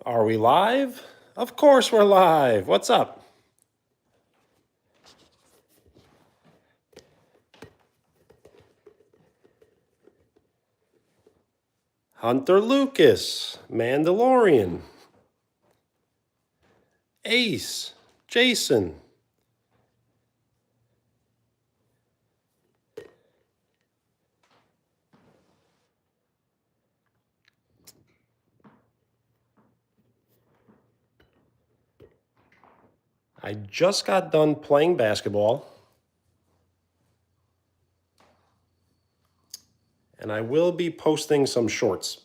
Are we live? Of course we're live. What's up? Hunter Lucas, Mandalorian, Ace, Jason. I just got done playing basketball. And I will be posting some shorts.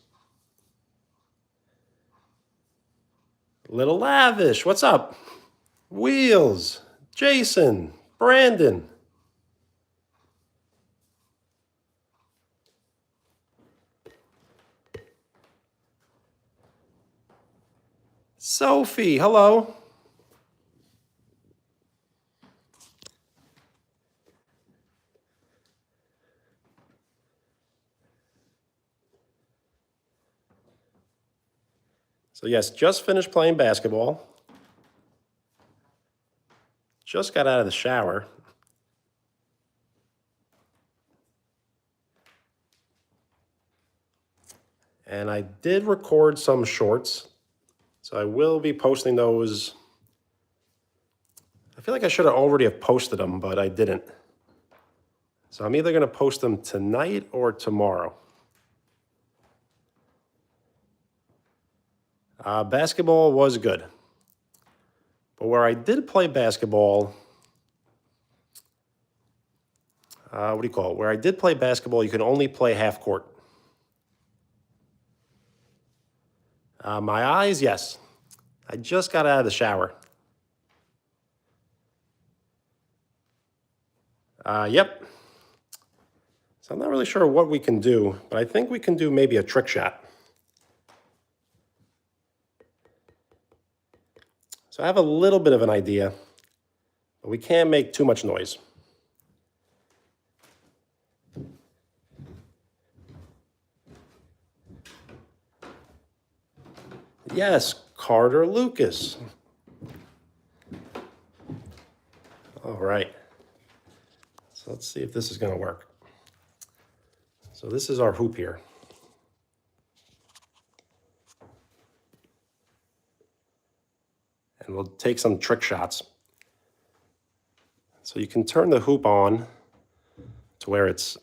Little Lavish, what's up? Wheels, Jason, Brandon. Sophie, hello. So yes, just finished playing basketball. Just got out of the shower. And I did record some shorts. So I will be posting those. I feel like I should have already have posted them, but I didn't. So I'm either going to post them tonight or tomorrow. Basketball was good. But where I did play basketball, what do you call it? Where I did play basketball, you can only play half court. My eyes, yes. I just got out of the shower. Yep. So I'm not really sure what we can do, but I think we can do maybe a trick shot. So I have a little bit of an idea, but we can't make too much noise. Yes, Carter Lucas. All right. So let's see if this is going to work. So this is our hoop here. And we'll take some trick shots. So you can turn the hoop on to where it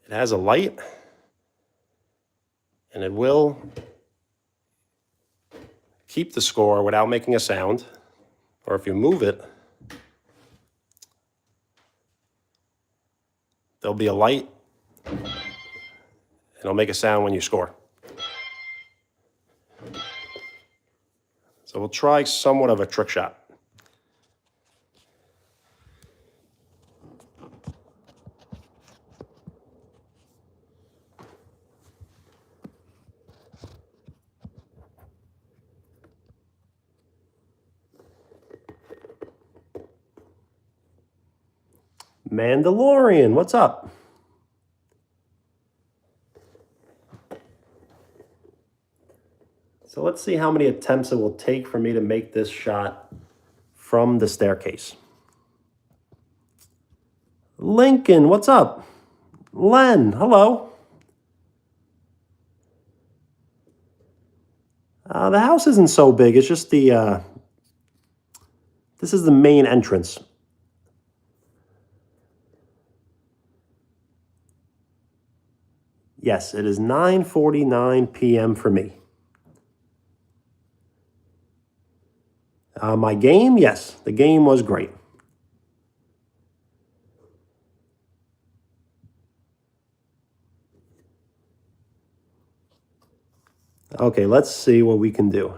has a light, and it will keep the score without making a sound. Or if you move it, there'll be a light, and it'll make a sound when you score. So we'll try somewhat of a trick shot. Mandalorian, what's up? So let's see how many attempts it will take for me to make this shot from the staircase. Lincoln, what's up? Len, hello. The house isn't so big. It's just this is the main entrance. Yes, it is 9:49 p.m. for me. My game, yes, the game was great. Okay, let's see what we can do.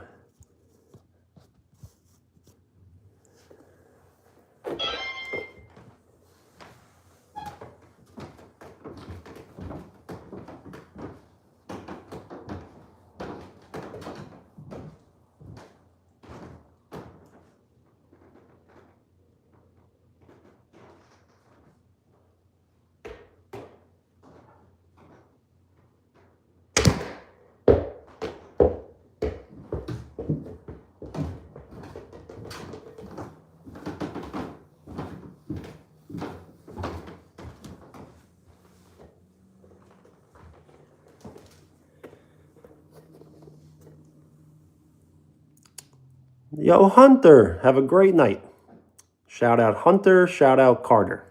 Yo, Hunter, have a great night. Shout out Hunter, shout out Carter.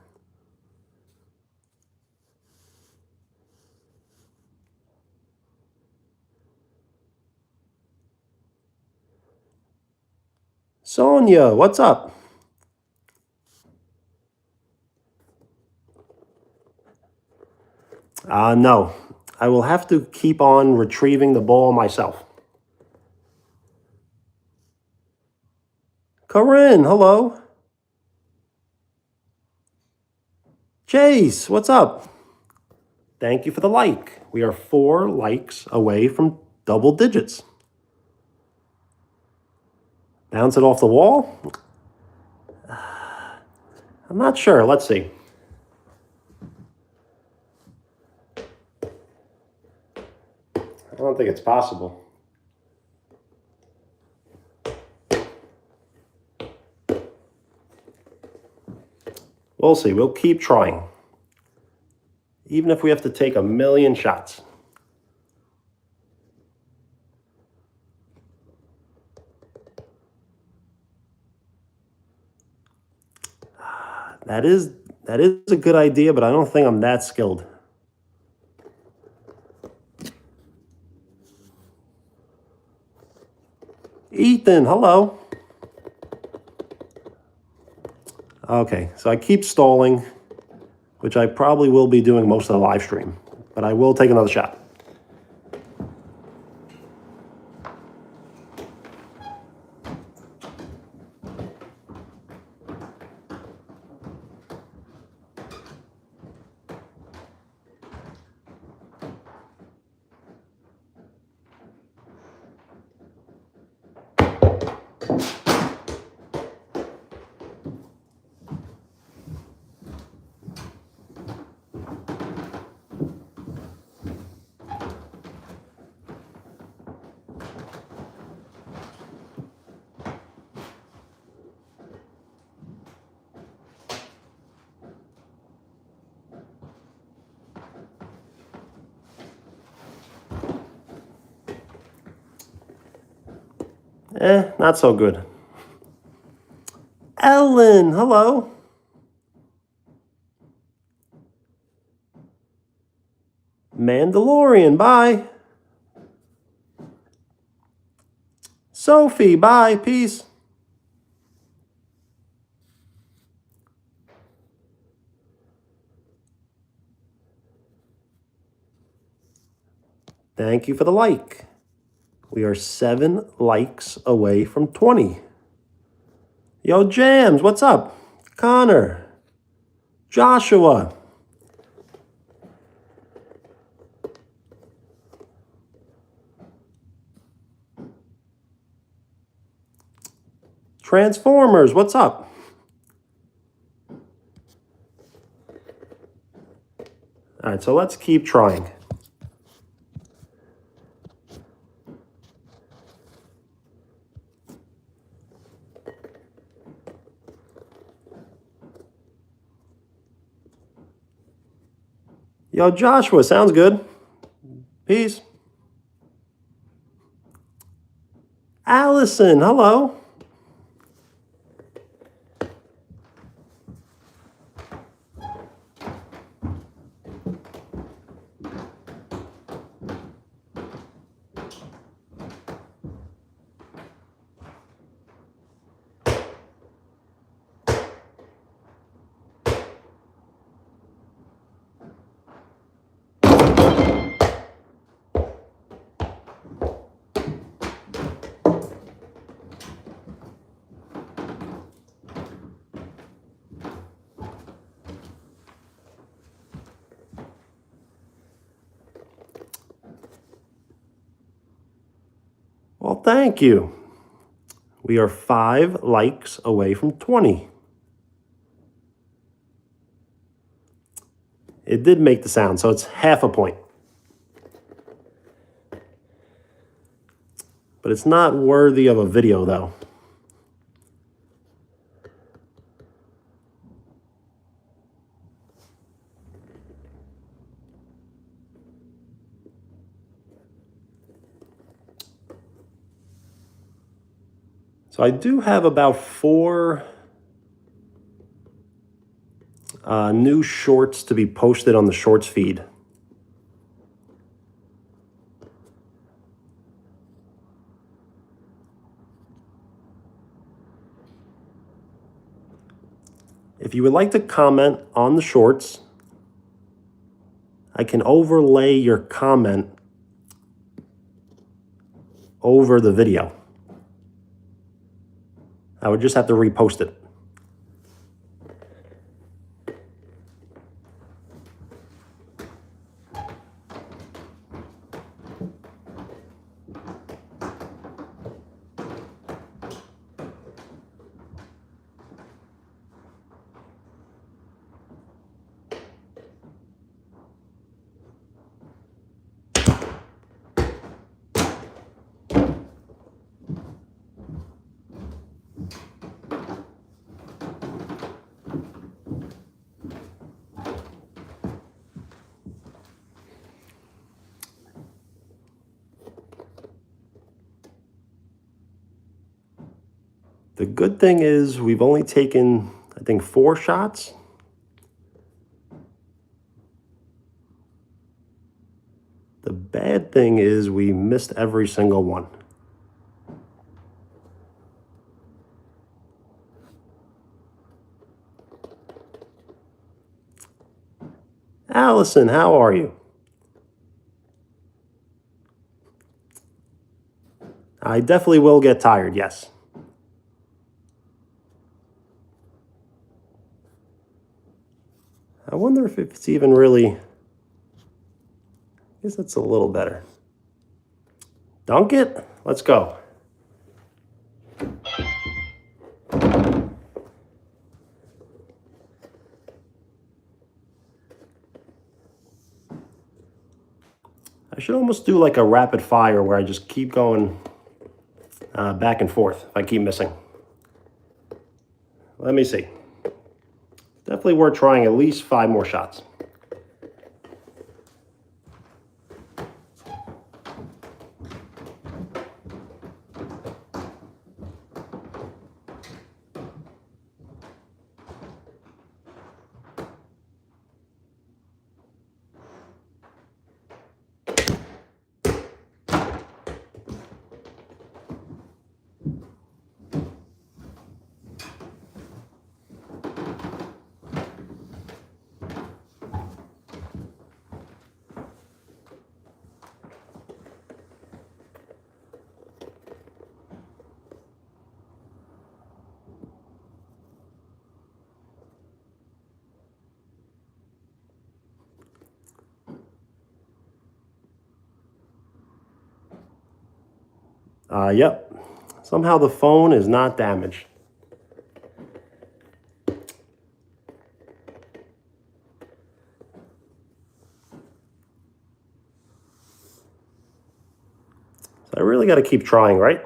Sonia, what's up? No, I will have to keep on retrieving the ball myself. Corinne, hello. Chase, what's up? Thank you for the like. We are 4 likes away from double digits. Bounce it off the wall? I'm not sure. Let's see. I don't think it's possible. We'll see. We'll keep trying. Even if we have to take a million shots. That is a good idea, but I don't think I'm that skilled. Ethan, hello. Okay, so I keep stalling, which I probably will be doing most of the live stream, but I will take another shot. Not so good. Ellen, hello. Mandalorian, bye. Sophie, bye, peace. Thank you for the like. We are 7 likes away from 20. Yo, Jams, what's up? Connor, Joshua. Transformers, what's up? All right, so let's keep trying. Yo, Joshua, sounds good. Peace. Allison, hello. Well, thank you. We are 5 likes away from 20. It did make the sound, so it's half a point. But it's not worthy of a video, though. So I do have about 4 new shorts to be posted on the shorts feed. If you would like to comment on the shorts, I can overlay your comment over the video. I would just have to repost it. The good thing is we've only taken, I think, 4 shots. The bad thing is we missed every single one. Allison, how are you? I definitely will get tired, yes. I wonder if it's even really, I guess that's a little better. Dunk it, let's go. I should almost do like a rapid fire where I just keep going back and forth if I keep missing. Let me see. Definitely worth trying at least 5 more shots. Yep. Somehow the phone is not damaged. So I really got to keep trying, right?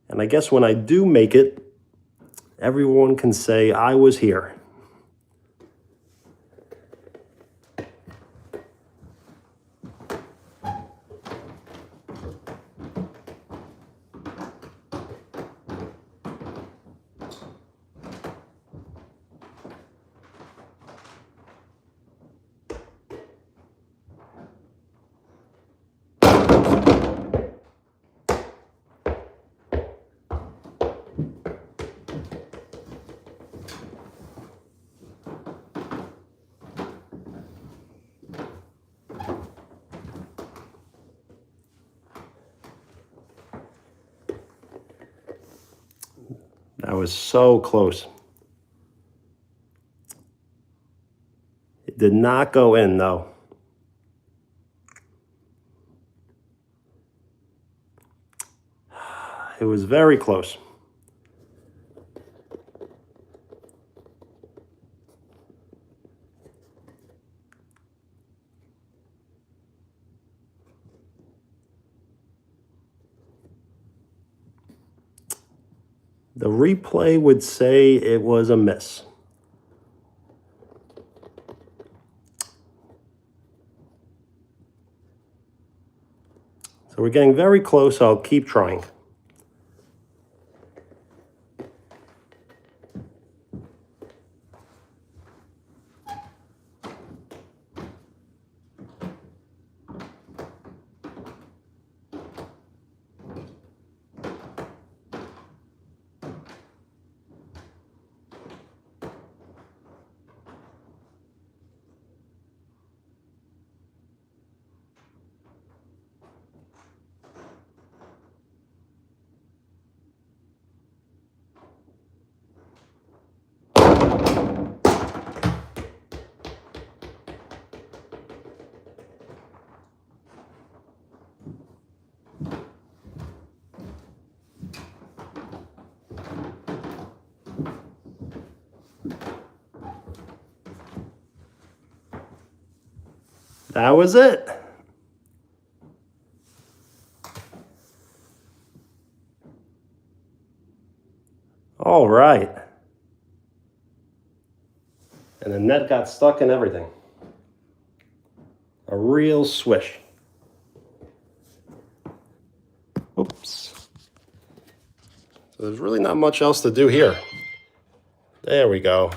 And I guess when I do make it, everyone can say I was here. That was so close. It did not go in, though. It was very close. The replay would say it was a miss. So we're getting very close, so I'll keep trying. That was it. All right. And the net got stuck in everything. A real swish. Oops. So there's really not much else to do here. There we go.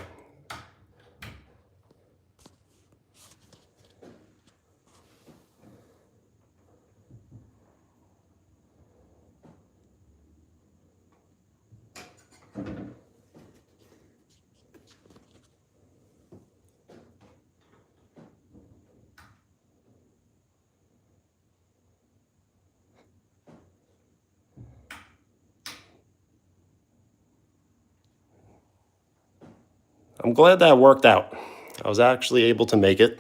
I'm glad that worked out. I was actually able to make it,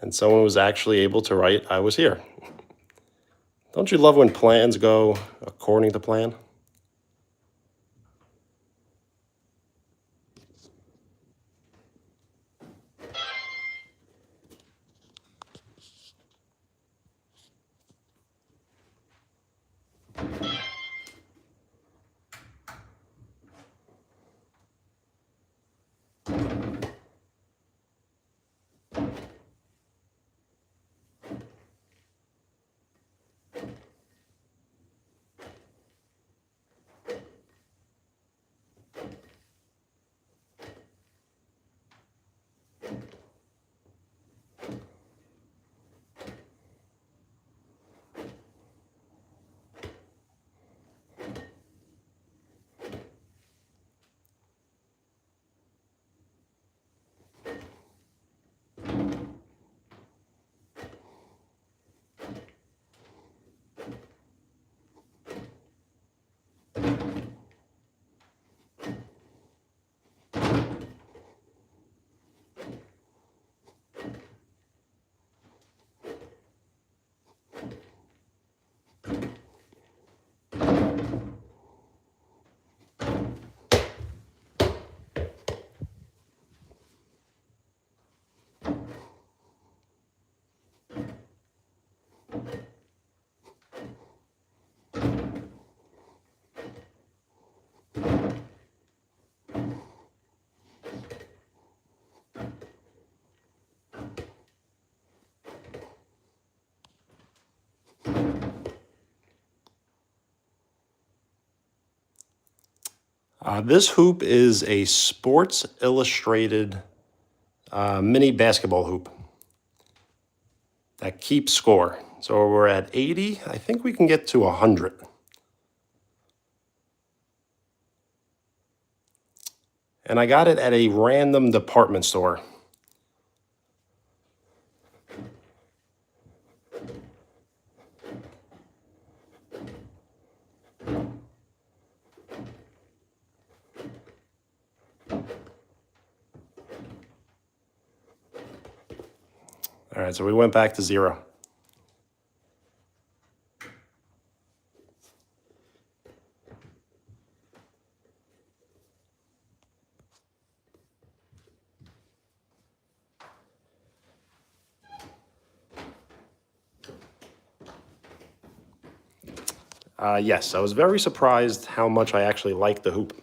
and someone was actually able to write, "I was here." Don't you love when plans go according to plan? This hoop is a Sports Illustrated mini basketball hoop that keeps score. So we're at 80. I think we can get to 100. And I got it at a random department store. All right, so we went back to 0. Yes, I was very surprised how much I actually liked the hoop.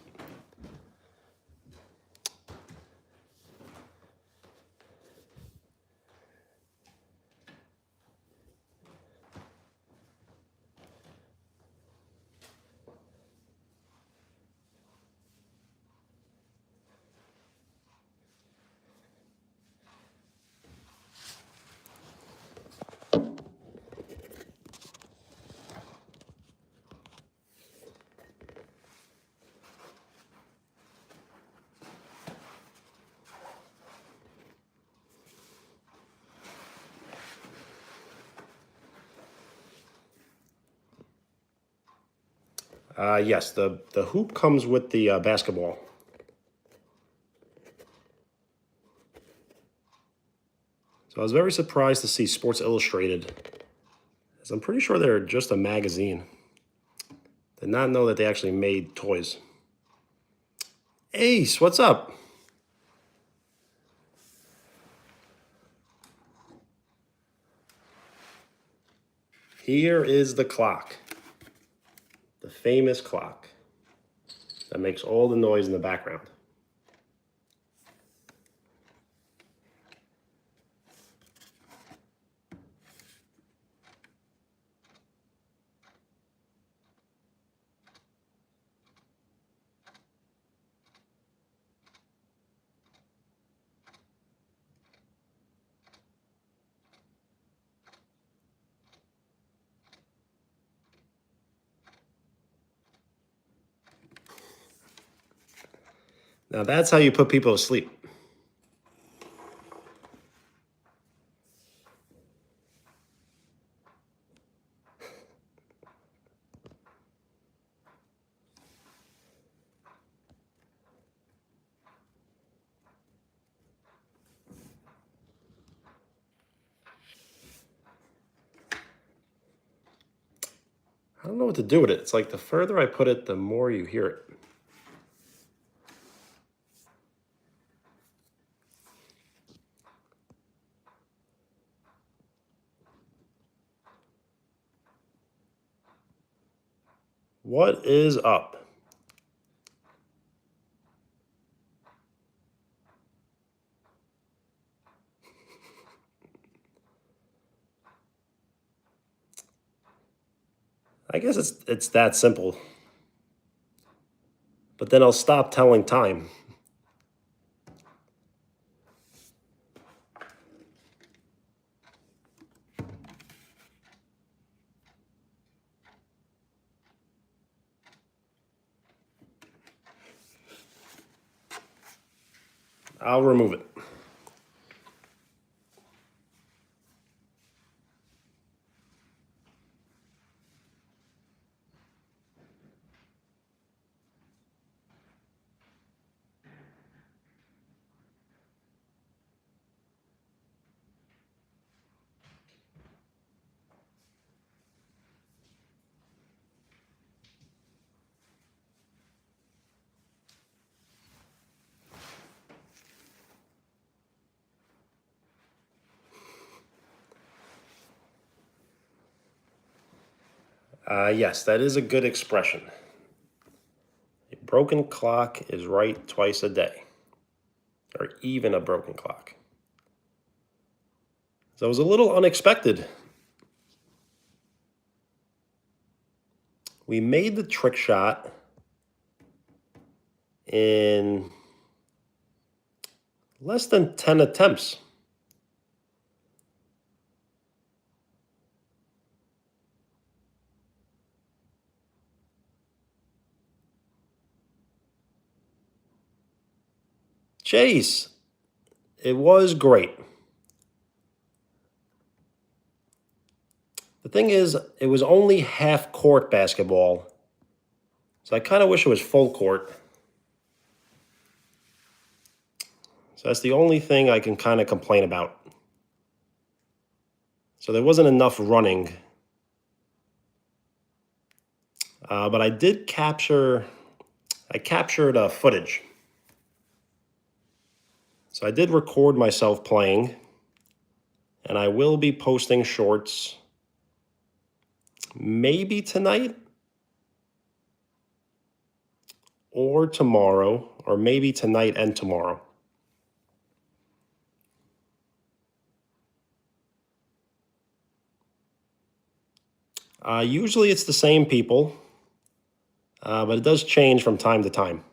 Yes, the hoop comes with the basketball. So I was very surprised to see Sports Illustrated, as I'm pretty sure they're just a magazine. Did not know that they actually made toys. Ace, what's up? Here is the clock. The famous clock that makes all the noise in the background. Now that's how you put people to sleep. I don't know what to do with it. It's like the further I put it, the more you hear it. What is up? I guess it's that simple. But then I'll stop telling time. I'll remove it. Yes, that is a good expression. A broken clock is right twice a day, or even a broken clock. So it was a little unexpected. We made the trick shot in less than 10 attempts. Chase, it was great. The thing is, it was only half court basketball, so I kind of wish it was full court. So that's the only thing I can kind of complain about. So there wasn't enough running. But I did captured footage. So I did record myself playing, and I will be posting shorts maybe tonight or tomorrow, or maybe tonight and tomorrow. Usually it's the same people, but it does change from time to time.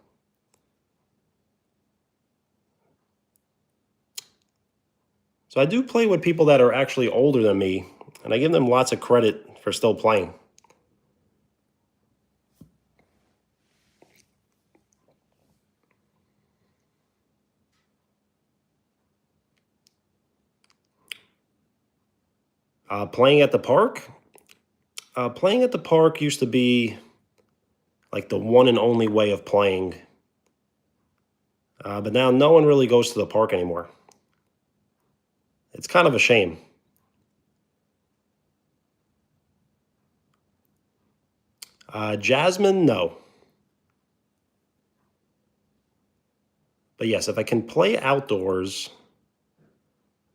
So I do play with people that are actually older than me, and I give them lots of credit for still playing. Playing at the park? Playing at the park used to be like the one and only way of playing. But now no one really goes to the park anymore. It's kind of a shame. Jasmine, no. But yes, if I can play outdoors,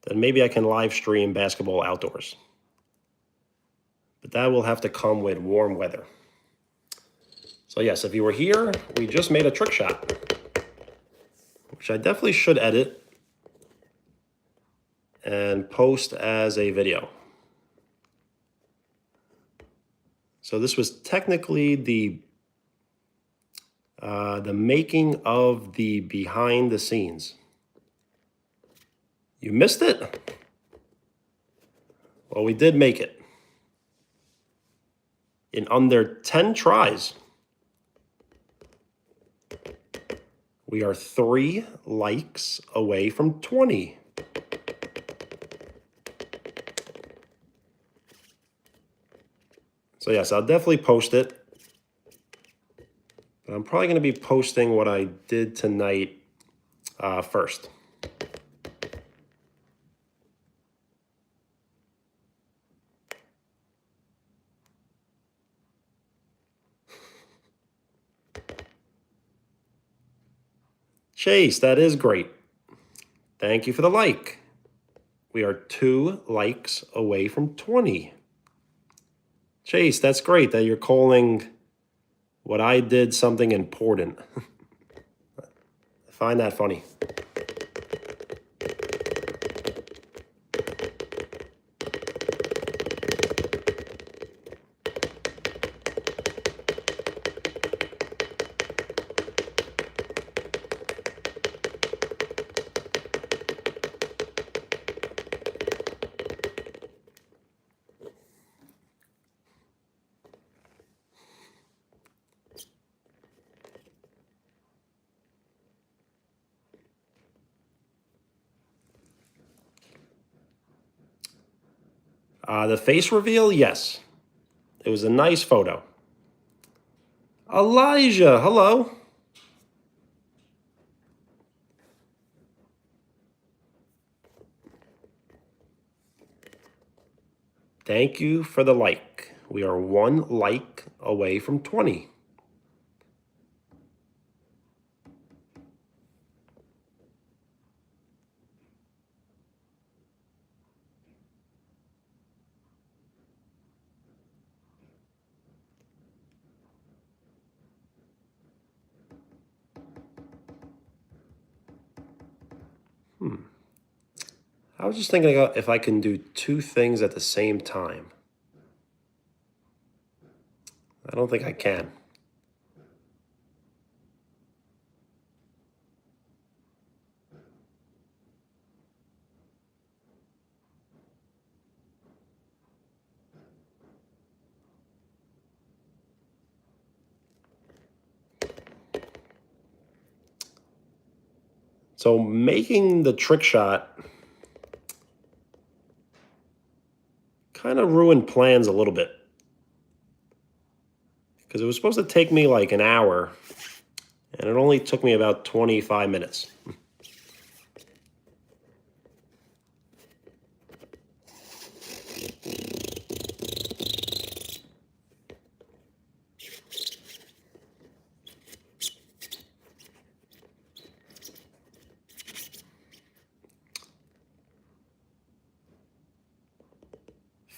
then maybe I can live stream basketball outdoors. But that will have to come with warm weather. So yes, if you were here, we just made a trick shot, which I definitely should edit and post as a video. So this was technically the making of the behind the scenes. You missed it? Well, we did make it in under 10 tries. We are 3 likes away from 20. So yes, I'll definitely post it. But I'm probably going to be posting what I did tonight first. Chase, that is great. Thank you for the like. We are 2 likes away from 20. Chase, that's great that you're calling what I did something important. I find that funny. The face reveal, yes. It was a nice photo. Elijah, hello. Thank you for the like. We are 1 like away from 20. I was just thinking about if I can do 2 things at the same time. I don't think I can. So making the trick shot kind of ruined plans a little bit. Because it was supposed to take me like an hour, and it only took me about 25 minutes.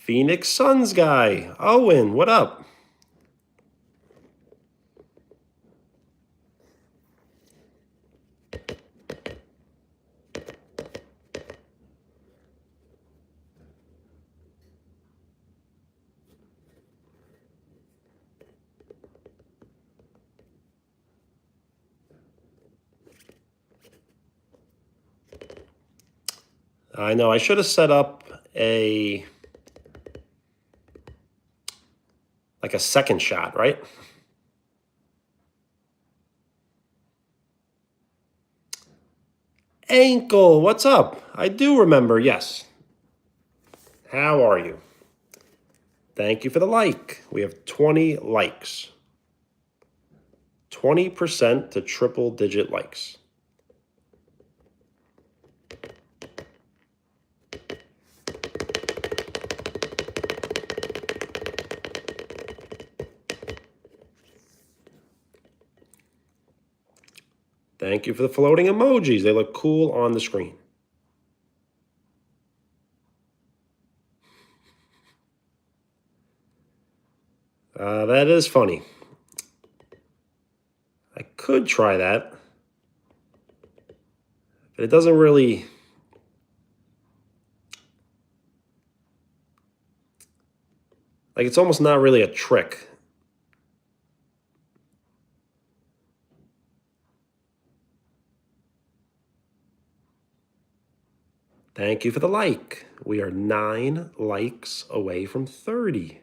Phoenix Suns guy, Owen, what up? I know, I should have set up like a second shot, right? Ankle, what's up? I do remember, yes. How are you? Thank you for the like. We have 20 likes. 20% to triple-digit likes. Thank you for the floating emojis. They look cool on the screen. That is funny. I could try that, but it doesn't really... Like, it's almost not really a trick. Thank you for the like. We are 9 likes away from 30.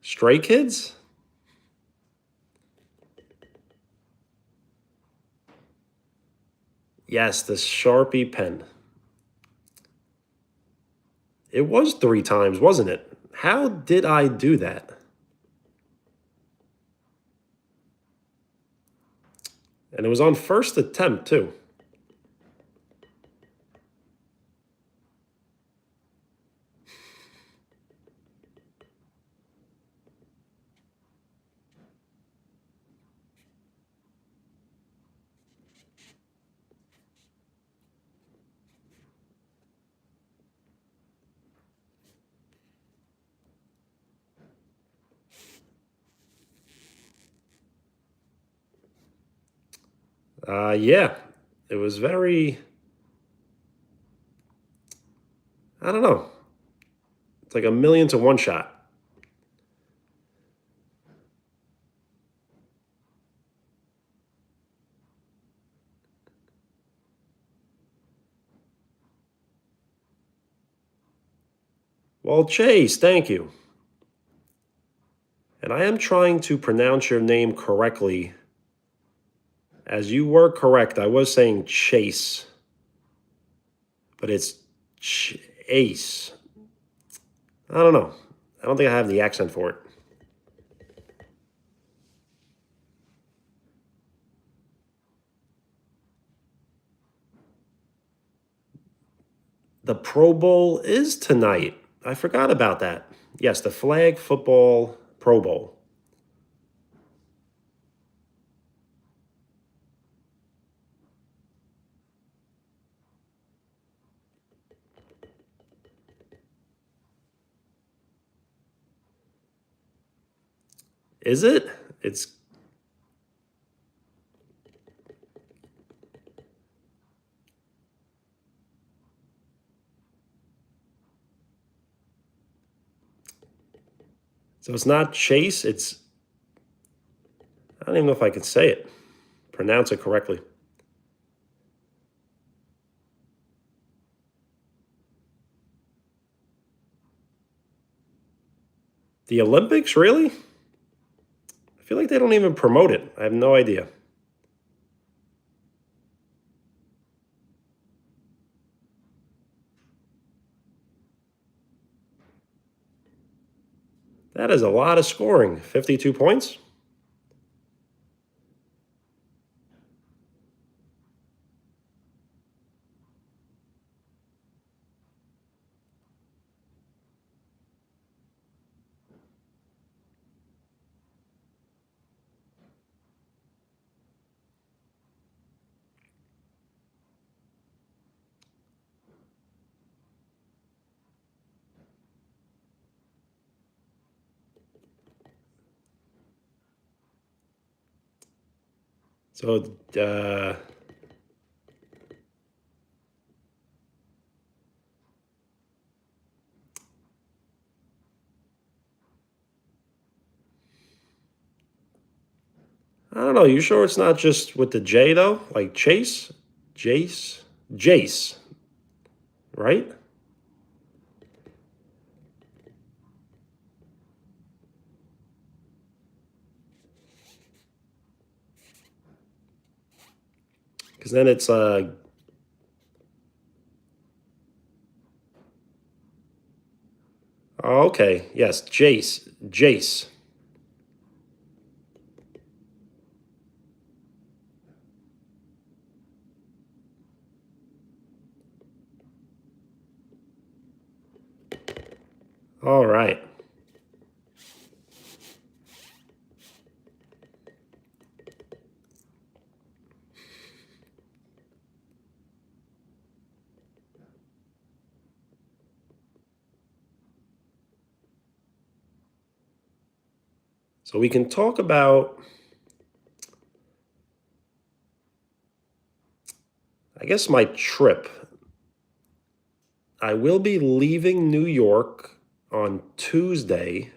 Stray Kids? Yes, the Sharpie pen. It was 3 times, wasn't it? How did I do that? And it was on first attempt, too. Yeah, it was very... I don't know. It's like 1,000,000 to 1 shot. Well, Chase, thank you. And I am trying to pronounce your name correctly. As you were correct, I was saying Chase. But it's Chase. I don't know. I don't think I have the accent for it. The Pro Bowl is tonight. I forgot about that. Yes, the Flag Football Pro Bowl. Is it? It's... So it's not Chase, it's... I don't even know if I can say it. Pronounce it correctly. The Olympics, really? I feel like they don't even promote it. I have no idea. That is a lot of scoring. 52 points? So, I don't know. You sure it's not just with the J, though? Like Chase? Jace? Jace. Right? Because then it's... Oh, okay. Yes, Jace. Jace. All right. So we can talk about, I guess, my trip. I will be leaving New York on Tuesday.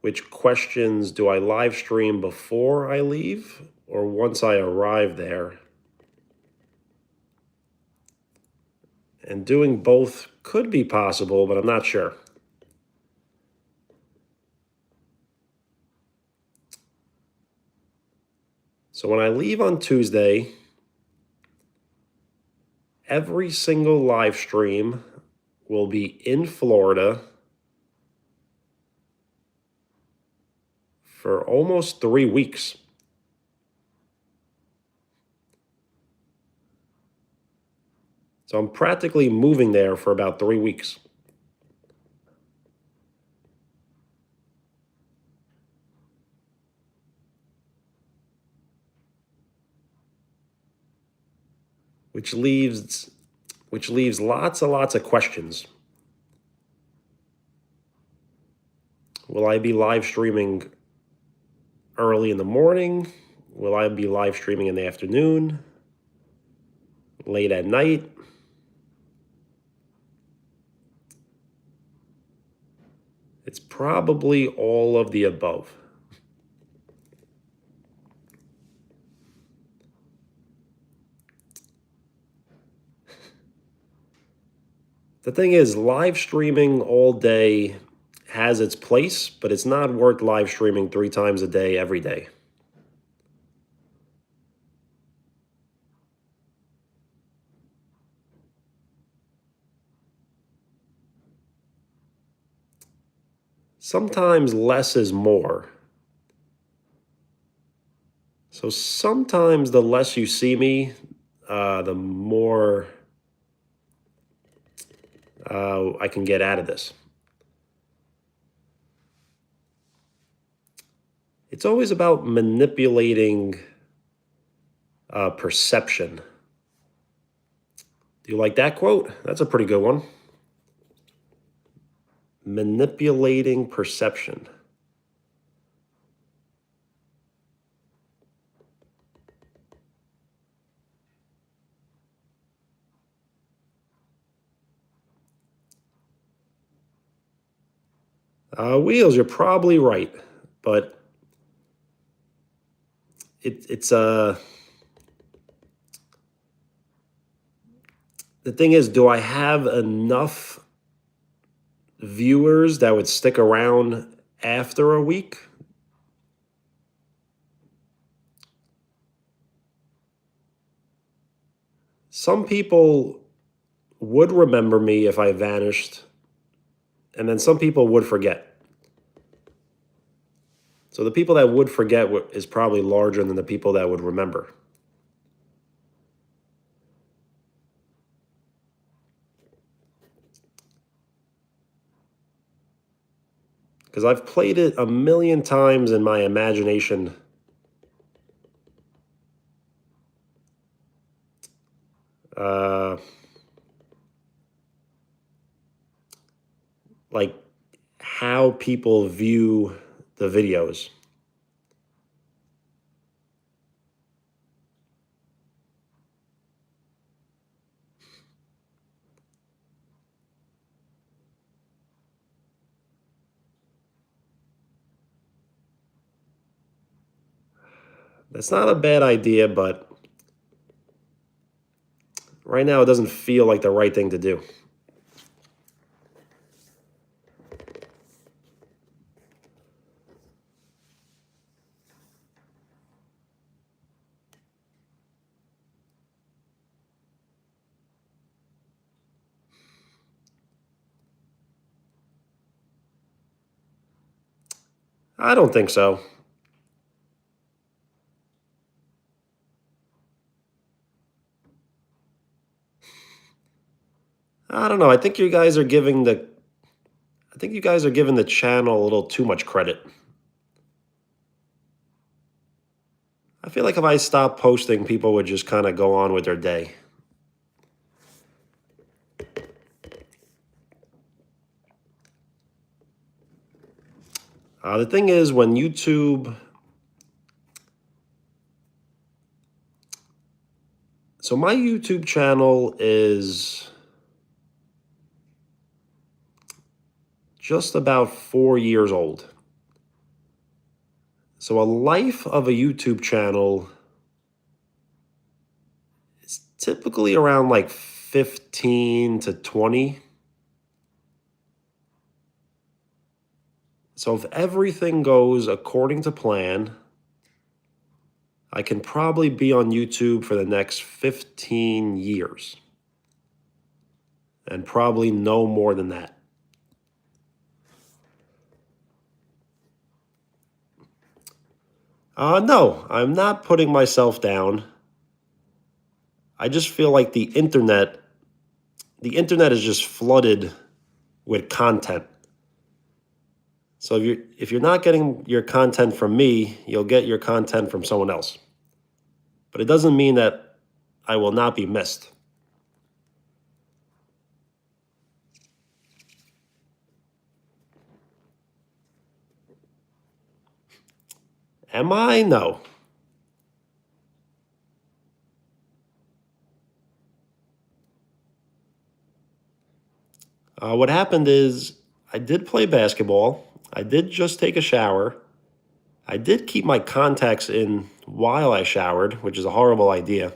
Which questions do I live stream before I leave or once I arrive there? And doing both could be possible, but I'm not sure. So when I leave on Tuesday, every single live stream will be in Florida for almost 3 weeks. So I'm practically moving there for about 3 weeks. Which leaves lots and lots of questions. Will I be live streaming early in the morning? Will I be live streaming in the afternoon? Late at night? It's probably all of the above. The thing is, live streaming all day has its place, but it's not worth live streaming 3 times a day, every day. Sometimes less is more. So sometimes the less you see me, the more I can get out of this. It's always about manipulating perception. Do you like that quote? That's a pretty good one. Manipulating perception. Wheels, you're probably right, but it's the thing is, do I have enough viewers that would stick around after a week? Some people would remember me if I vanished, and then some people would forget. So the people that would forget is probably larger than the people that would remember. Because I've played it a million times in my imagination. Like how people view the videos. That's not a bad idea, but right now it doesn't feel like the right thing to do. I don't think so. I don't know. I think you guys are giving the channel a little too much credit. I feel like if I stopped posting, people would just kind of go on with their day. The thing is, when YouTube... So my YouTube channel is just about 4 years old. So a life of a YouTube channel is typically around like 15 to 20. So if everything goes according to plan, I can probably be on YouTube for the next 15 years. And probably no more than that. No, I'm not putting myself down. I just feel like the internet is just flooded with content. So if you're not getting your content from me, you'll get your content from someone else. But it doesn't mean that I will not be missed. Am I? No. What happened is I did play basketball. I did just take a shower. I did keep my contacts in while I showered, which is a horrible idea.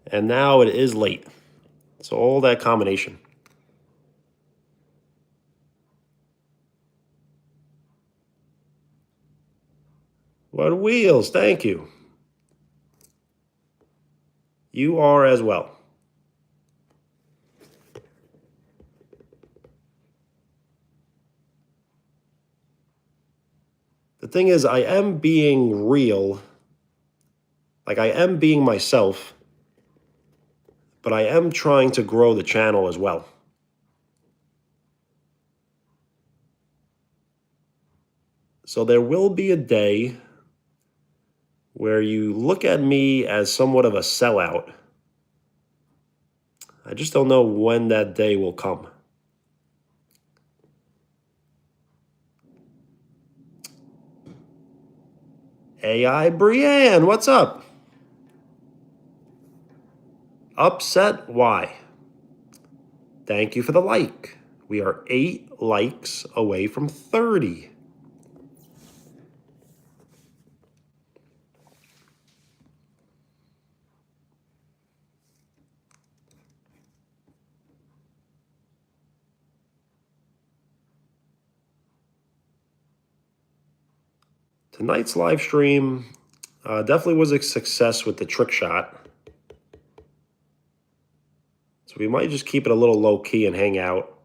And now it is late. So all that combination. What wheels? Thank you. You are as well. The thing is, I am being real. Like, I am being myself. But I am trying to grow the channel as well. So there will be a day where you look at me as somewhat of a sellout. I just don't know when that day will come. AI Brienne, what's up? Upset? Why? Thank you for the like. We are 8 likes away from 30. Tonight's live stream definitely was a success with the trick shot. So we might just keep it a little low key and hang out.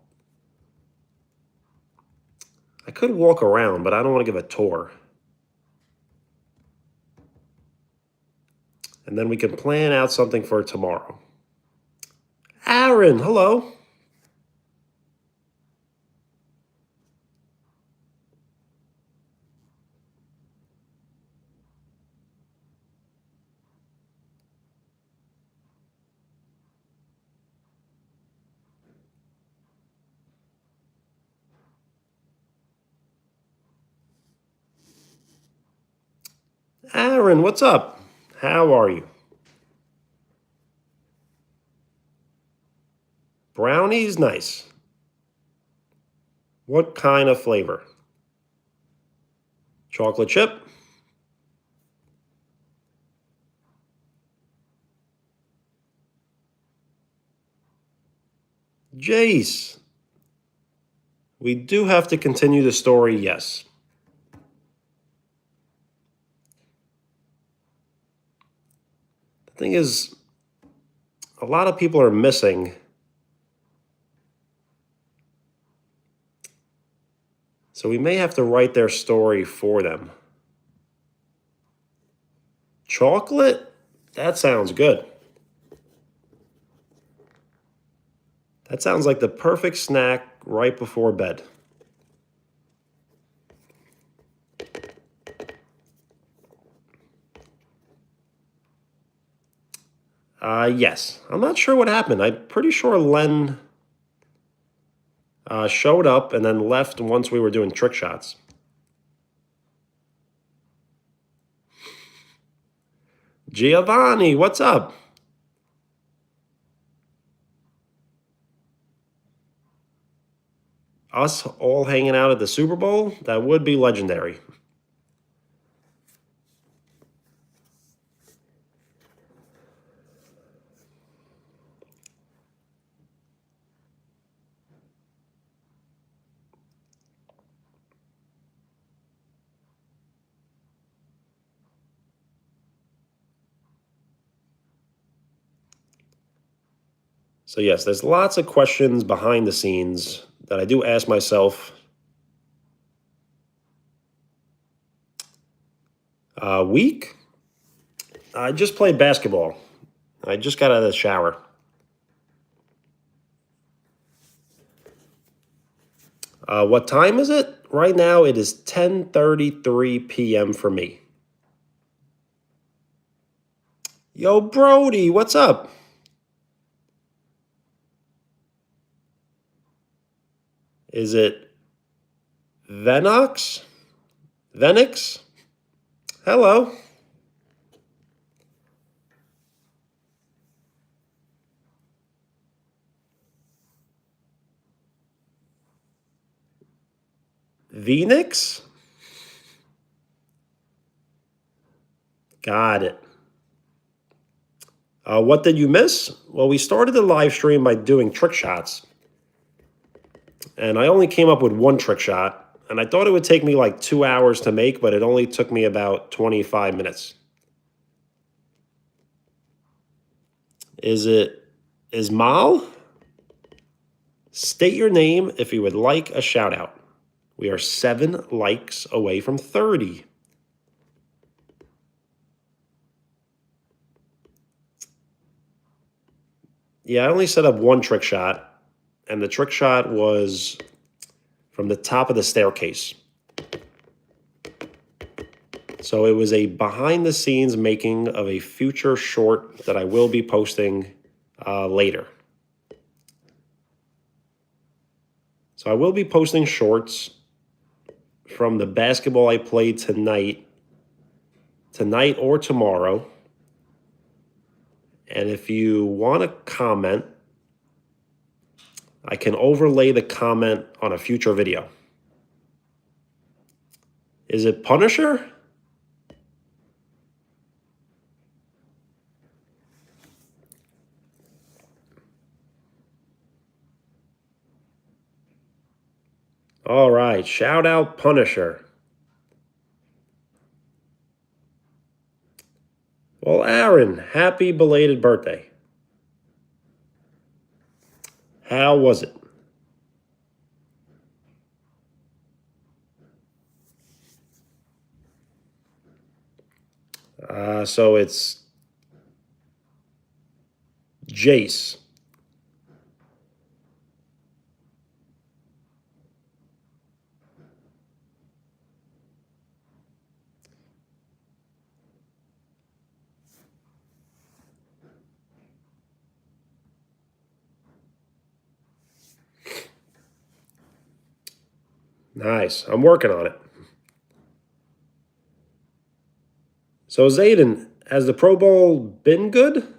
I could walk around, but I don't want to give a tour. And then we can plan out something for tomorrow. Aaron, hello. Aaron, what's up? How are you? Brownies, nice. What kind of flavor? Chocolate chip? Jace. We do have to continue the story, yes. The thing is, a lot of people are missing. So we may have to write their story for them. Chocolate? That sounds good. That sounds like the perfect snack right before bed. Yes. I'm not sure what happened. I'm pretty sure Len showed up and then left once we were doing trick shots. Giovanni, what's up? Us all hanging out at the Super Bowl? That would be legendary. So yes, there's lots of questions behind the scenes that I do ask myself. Week? I just played basketball. I just got out of the shower. What time is it? Right now it is 10:33 p.m. for me. Yo, Brody, what's up? Is it Venox? Venix? Hello. Venix? Got it. What did you miss? Well, we started the live stream by doing trick shots. And I only came up with one trick shot. And I thought it would take me like 2 hours to make, but it only took me about 25 minutes. Is Mal? State your name if you would like a shout out. We are 7 likes away from 30. Yeah, I only set up one trick shot, and the trick shot was from the top of the staircase. So it was a behind the scenes making of a future short that I will be posting later. So I will be posting shorts from the basketball I played tonight or tomorrow. And if you want to comment, I can overlay the comment on a future video. Is it Punisher? All right, shout out Punisher. Well, Aaron, happy belated birthday. How was it? So it's Jace. Nice. I'm working on it. So, Zayden, has the Pro Bowl been good?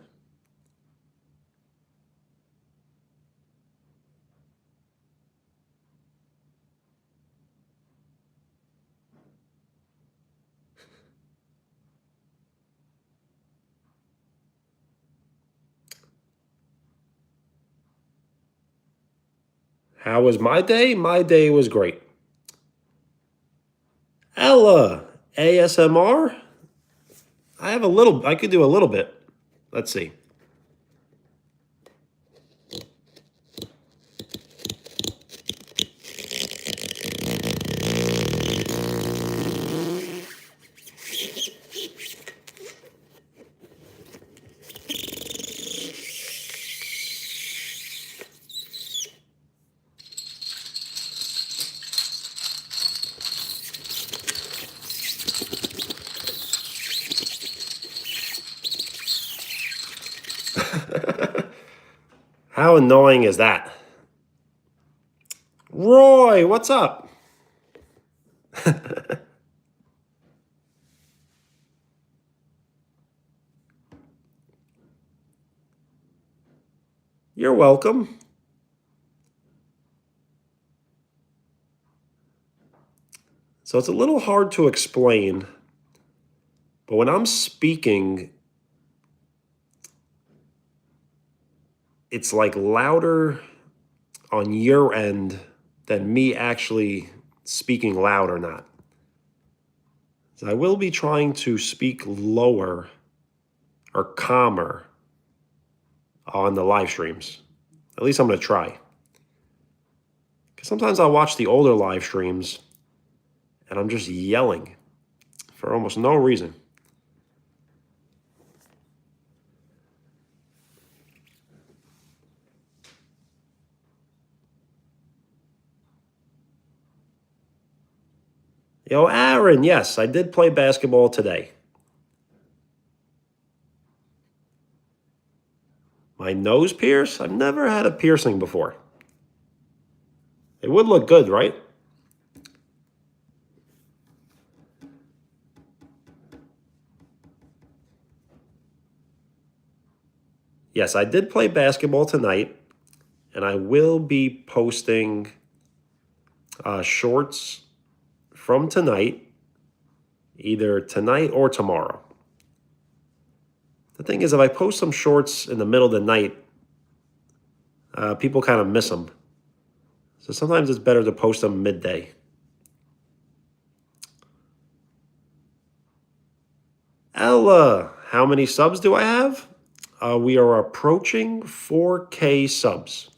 How was my day? My day was great. Ella, ASMR? I could do a little bit. Let's see. How annoying is that? Roy, what's up? You're welcome. So it's a little hard to explain, but when I'm speaking, it's like louder on your end than me actually speaking loud or not. So I will be trying to speak lower or calmer on the live streams. At least I'm going to try. Because sometimes I'll watch the older live streams and I'm just yelling for almost no reason. Yo, Aaron, yes, I did play basketball today. My nose pierce? I've never had a piercing before. It would look good, right? Yes, I did play basketball tonight, and I will be posting shorts from tonight, either tonight or tomorrow. The thing is, if I post some shorts in the middle of the night, people kind of miss them. So sometimes it's better to post them midday. Ella, how many subs do I have? We are approaching 4K subs.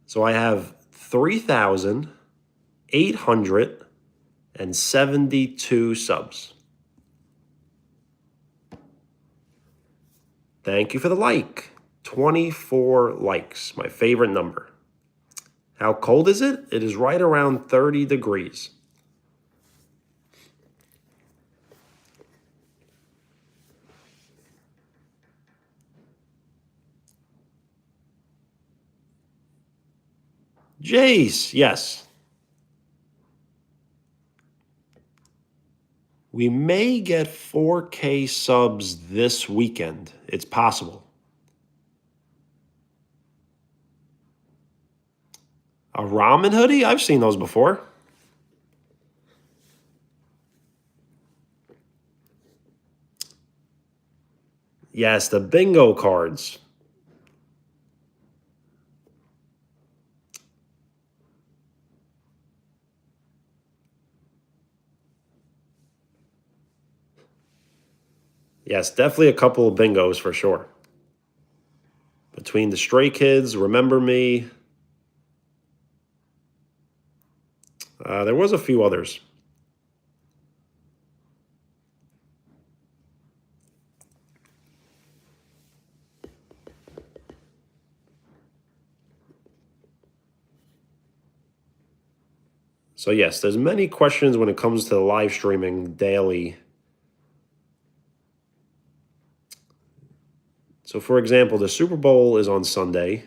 So I have 3,872 subs. Thank you for the like. 24 likes, my favorite number. How cold is it? It is right around 30 degrees. Jace, yes. We may get 4K subs this weekend. It's possible. A ramen hoodie? I've seen those before. Yes, the bingo cards. Yes, definitely a couple of bingos for sure. Between the Stray Kids, Remember Me. There was a few others. So yes, there's many questions when it comes to live streaming daily. So for example, the Super Bowl is on Sunday.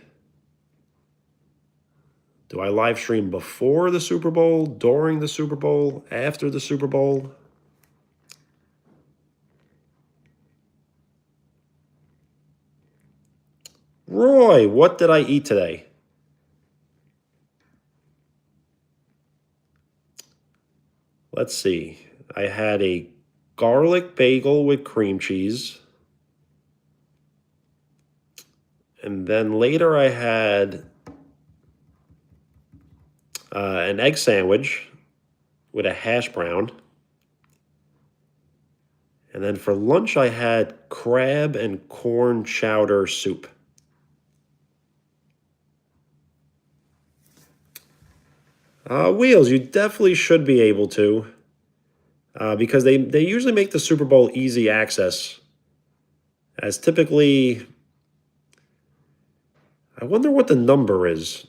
Do I live stream before the Super Bowl, during the Super Bowl, after the Super Bowl? Roy, what did I eat today? Let's see. I had a garlic bagel with cream cheese. And then later I had an egg sandwich with a hash brown. And then for lunch I had crab and corn chowder soup. Wheels, you definitely should be able to. Because they usually make the Super Bowl easy access. As typically, I wonder what the number is.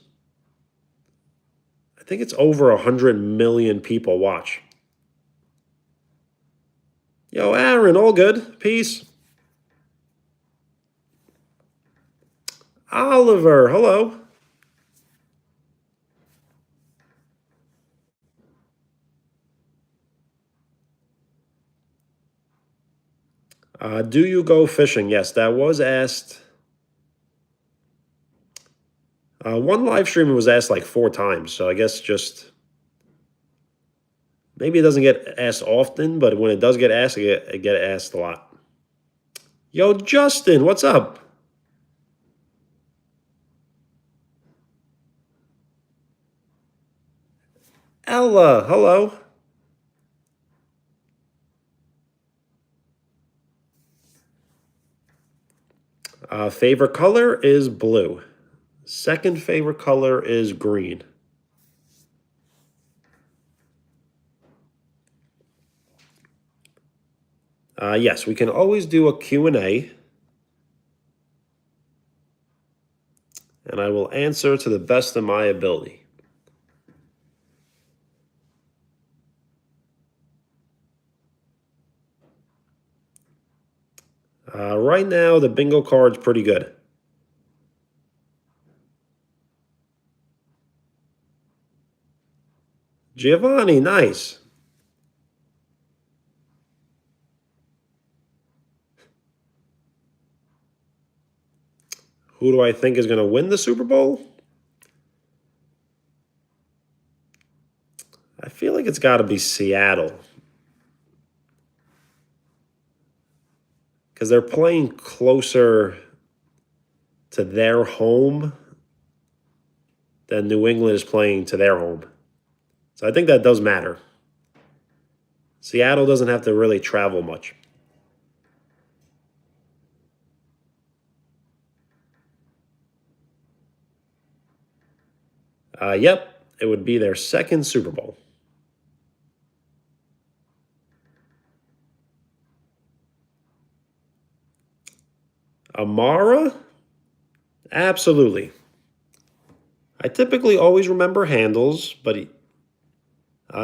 I think it's over 100 million people watch. Yo, Aaron, all good? Peace. Oliver, hello. Do you go fishing? Yes, that was asked. One live stream was asked like 4 times, so I guess just maybe it doesn't get asked often, but when it does get asked, it get asked a lot. Yo, Justin, what's up? Ella, hello. Favorite color is blue. Second favorite color is green. Yes, we can always do a Q&A, and I will answer to the best of my ability. Right now, the bingo card's pretty good. Giovanni, nice. Who do I think is going to win the Super Bowl? I feel like it's got to be Seattle. Because they're playing closer to their home than New England is playing to their home. So I think that does matter. Seattle doesn't have to really travel much. Yep, it would be their second Super Bowl. Amara? Absolutely. I typically always remember handles, but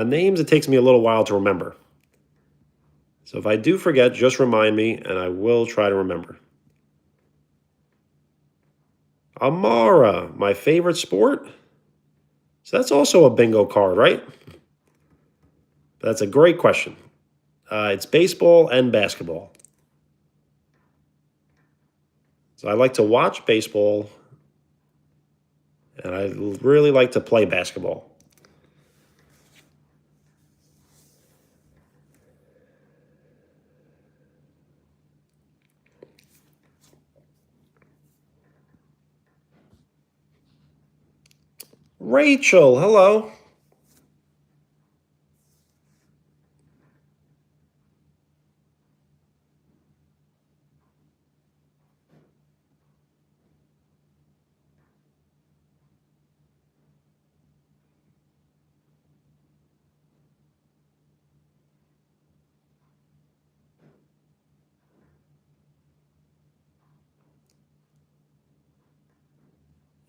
names it takes me a little while to remember. So if I do forget, just remind me, and I will try to remember. Amara, my favorite sport? So that's also a bingo card, right? That's a great question. It's baseball and basketball. So I like to watch baseball, and I really like to play basketball. Rachel, hello.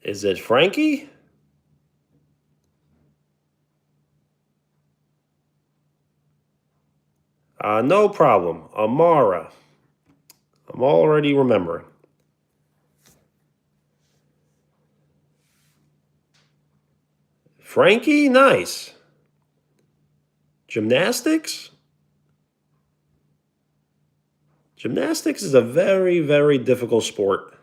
Is it Frankie? No problem. Amara. I'm already remembering. Frankie, nice. Gymnastics? Gymnastics is a very, very difficult sport.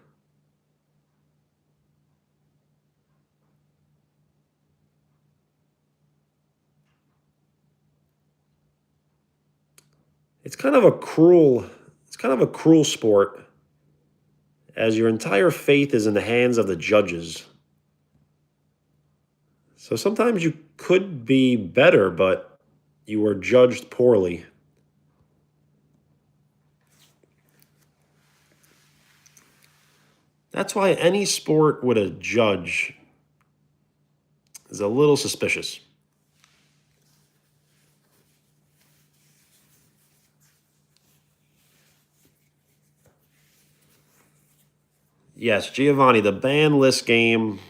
It's kind of a cruel sport, as your entire fate is in the hands of the judges. So sometimes you could be better, but you were judged poorly. That's why any sport with a judge is a little suspicious. Yes, Giovanni, the ban list game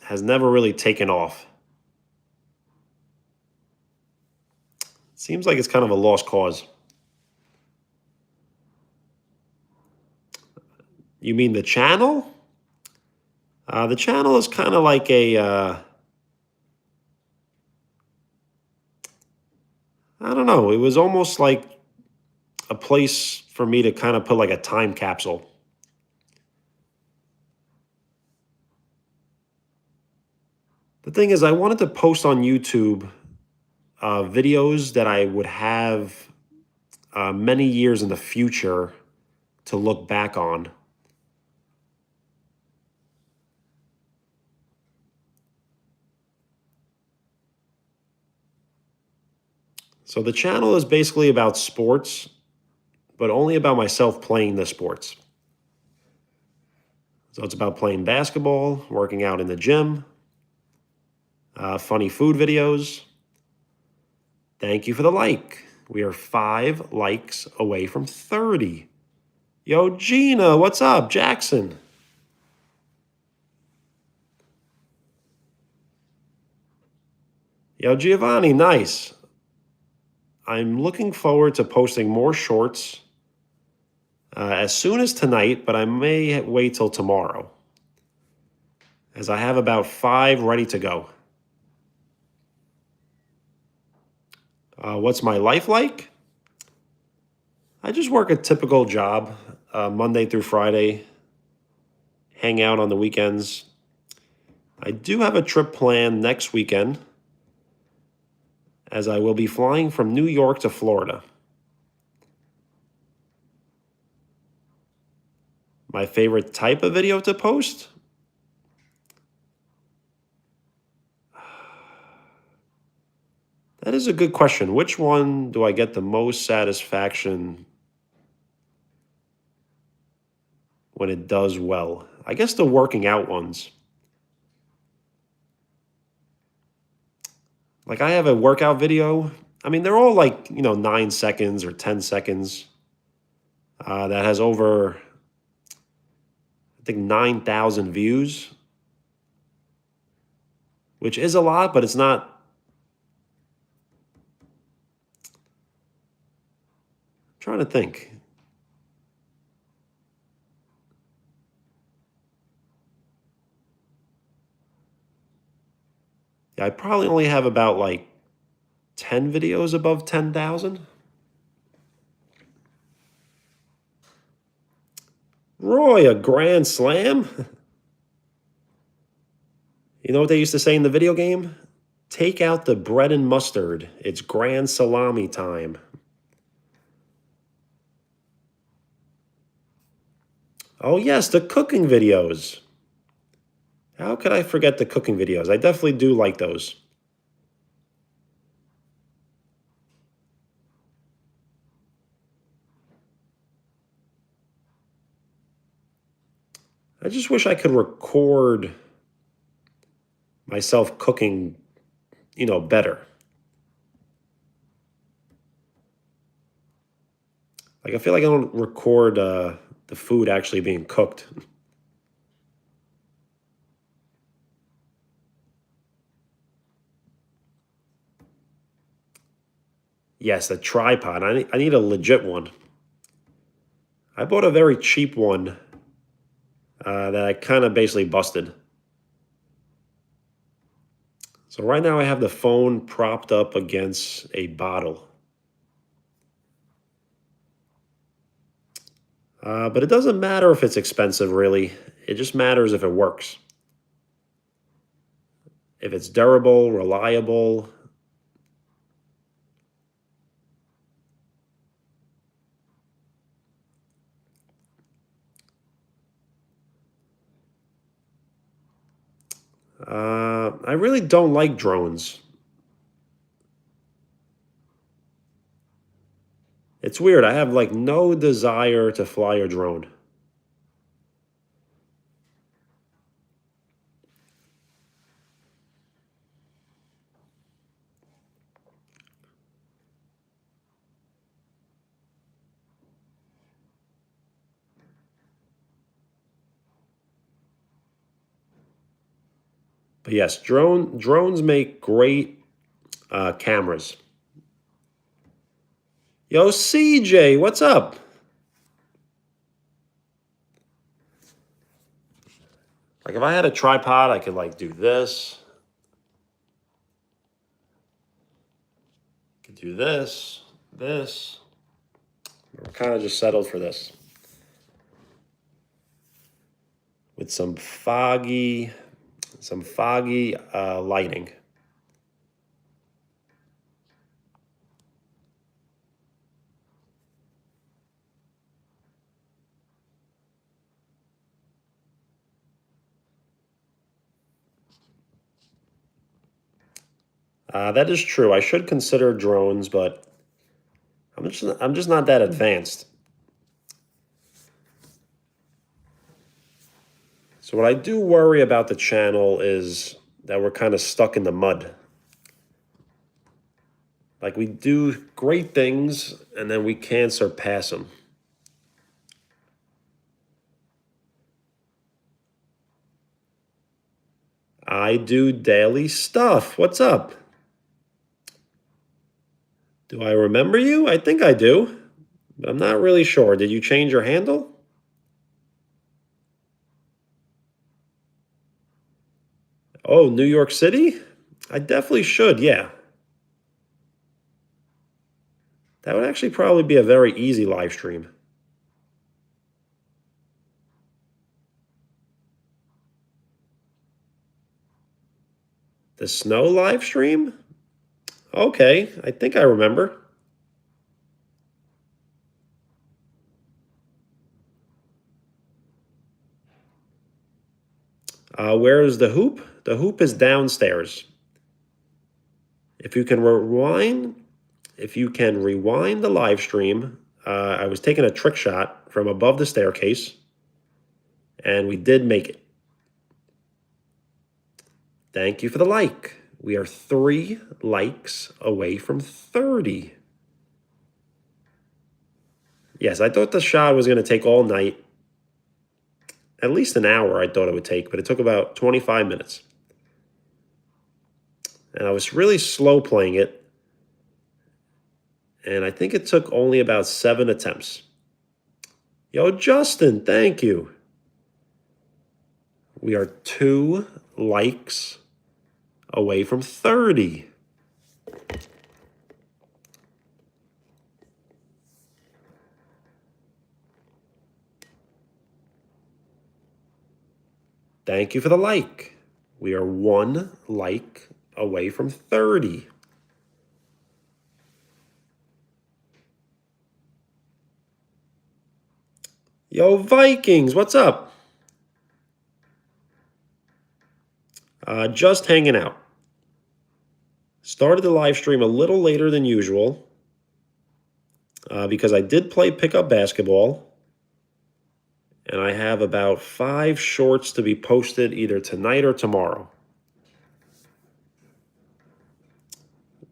has never really taken off. Seems like it's kind of a lost cause. You mean the channel? The channel is kind of like a, I don't know, it was almost like a place for me to kind of put like a time capsule. The thing is, I wanted to post on YouTube videos that I would have many years in the future to look back on. So the channel is basically about sports, but only about myself playing the sports. So it's about playing basketball, working out in the gym, funny food videos. Thank you for the like. We are 5 likes away from 30. Yo, Gina, what's up? Jackson. Yo, Giovanni, nice. I'm looking forward to posting more shorts as soon as tonight, but I may wait till tomorrow, as I have about 5 ready to go. What's my life like? I just work a typical job, Monday through Friday, hang out on the weekends. I do have a trip planned next weekend, as I will be flying from New York to Florida. My favorite type of video to post? That is a good question. Which one do I get the most satisfaction when it does well? I guess the working out ones. Like I have a workout video. I mean, they're all like, 9 seconds or 10 seconds. That has over, I think, 9,000 views, which is a lot, but it's not. I'm trying to think. Yeah, I probably only have about like 10 videos above 10,000. Roy, a grand slam? You know what they used to say in the video game? Take out the bread and mustard. It's grand salami time. Oh, yes, the cooking videos. How could I forget the cooking videos? I definitely do like those. I just wish I could record myself cooking, better. Like, I feel like I don't record the food actually being cooked. Yes, the tripod. I need a legit one. I bought a very cheap one that I kind of basically busted. So right now I have the phone propped up against a bottle. But it doesn't matter if it's expensive, really. It just matters if it works. If it's durable, reliable. I really don't like drones. It's weird. I have like no desire to fly a drone. But yes, drones make great cameras. Yo, CJ, what's up? Like if I had a tripod, I could like do this. Could do this, this. We're kind of just settled for this. With some foggy lighting. That is true. I should consider drones, but I'm just not that advanced. So what I do worry about the channel is that we're kind of stuck in the mud. Like we do great things and then we can't surpass them. I do daily stuff. What's up? Do I remember you? I think I do, but I'm not really sure. Did you change your handle? Oh, New York City? I definitely should, yeah. That would actually probably be a very easy live stream. The snow live stream? Okay, I think I remember. Where is the hoop? The hoop is downstairs. If you can rewind the live stream, I was taking a trick shot from above the staircase, and we did make it. Thank you for the like. We are 3 likes away from 30. Yes, I thought the shot was going to take all night. At least an hour I thought it would take, but it took about 25 minutes. And I was really slow playing it. And I think it took only about 7 attempts. Yo, Justin, thank you. We are 2 likes away from 30. Thank you for the like. We are 1 like away from 30. Yo, Vikings, what's up? Just hanging out. Started the live stream a little later than usual because I did play pickup basketball. And I have about 5 shorts to be posted either tonight or tomorrow.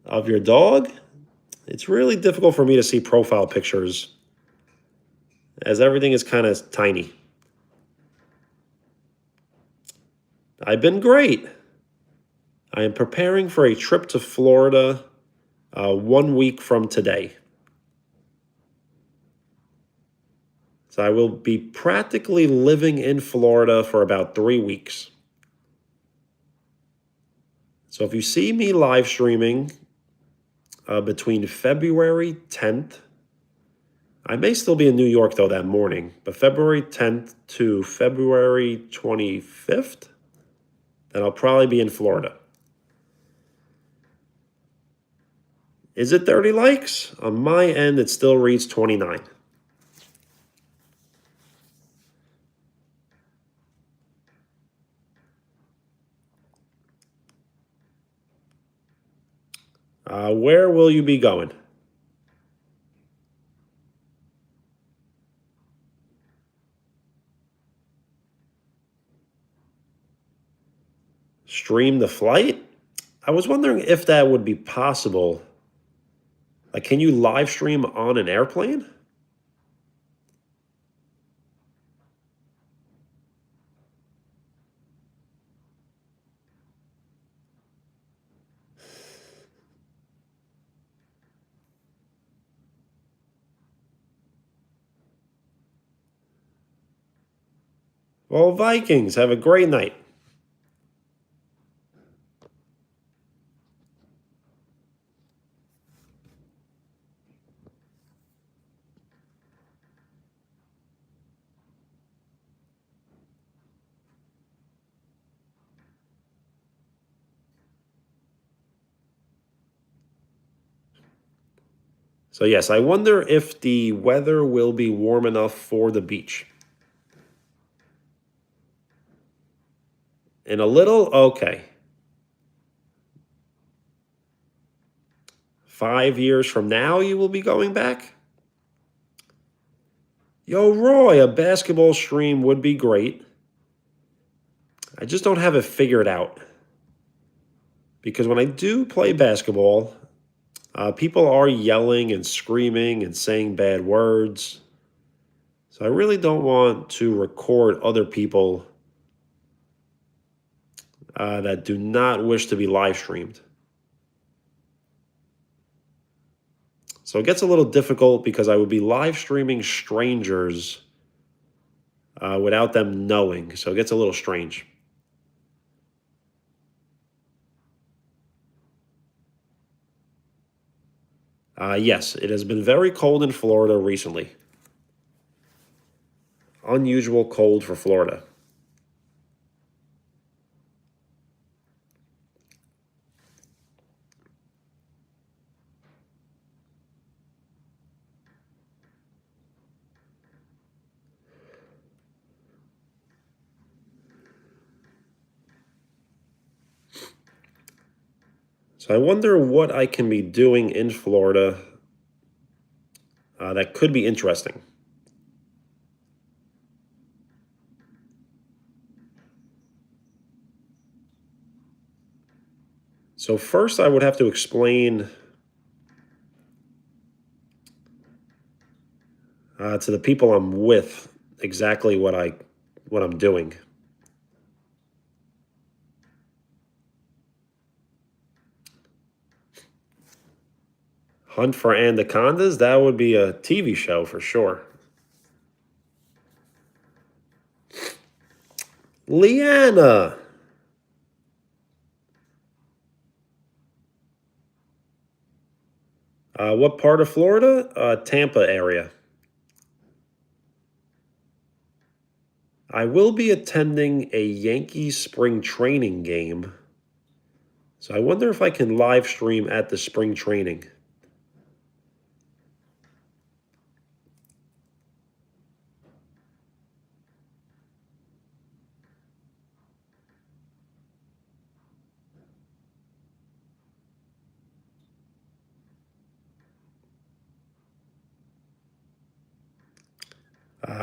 Of your dog? It's really difficult for me to see profile pictures as everything is kind of tiny. I've been great. I am preparing for a trip to Florida 1 week from today. So I will be practically living in Florida for about 3 weeks. So if you see me live streaming between February 10th, I may still be in New York though that morning, but February 10th to February 25th, then I'll probably be in Florida. Is it 30 likes? On my end, it still reads 29. Where will you be going? Stream the flight? I was wondering if that would be possible. Like, can you live stream on an airplane? Well, Vikings, have a great night. So yes, I wonder if the weather will be warm enough for the beach. In a little? Okay. 5 years from now, you will be going back? Yo, Roy, a basketball stream would be great. I just don't have it figured out. Because when I do play basketball, people are yelling and screaming and saying bad words. So I really don't want to record other people that do not wish to be live streamed. So it gets a little difficult because I would be live streaming strangers without them knowing. So it gets a little strange. Yes, it has been very cold in Florida recently. Unusual cold for Florida. So I wonder what I can be doing in Florida that could be interesting. So first I would have to explain to the people I'm with exactly what I'm doing. Hunt for anacondas? That would be a TV show for sure. Leanna. What part of Florida? Tampa area. I will be attending a Yankees spring training game. So I wonder if I can live stream at the spring training.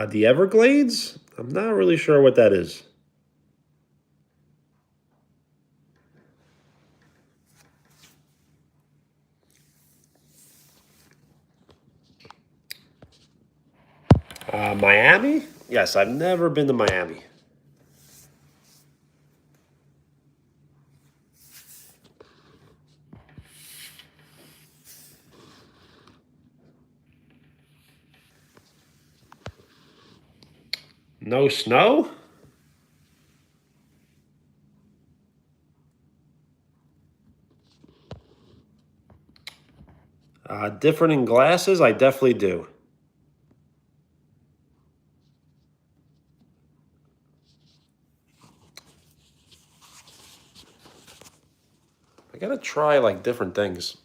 The Everglades? I'm not really sure what that is. Miami? Yes, I've never been to Miami. No snow? Different in glasses? I definitely do. I gotta try like different things.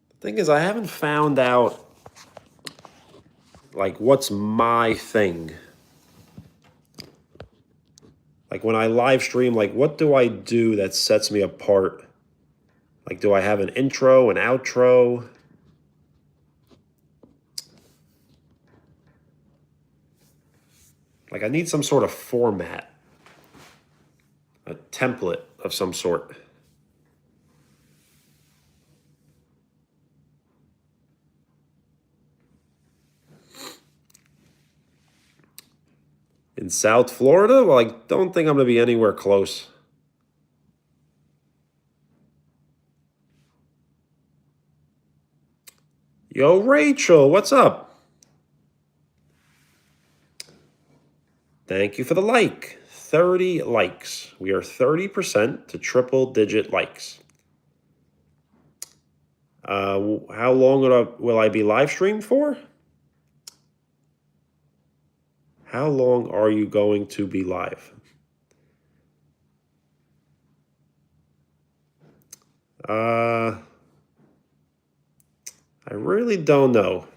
The thing is, I haven't found out like what's my thing. Like when I live stream, like what do I do that sets me apart? Like, do I have an intro, an outro? Like, I need some sort of format, a template of some sort. In South Florida? Well, I don't think I'm going to be anywhere close. Yo, Rachel, what's up? Thank you for the like. 30 likes. We are 30% to triple-digit likes. How long will I be live streamed for? How long are you going to be live? I really don't know.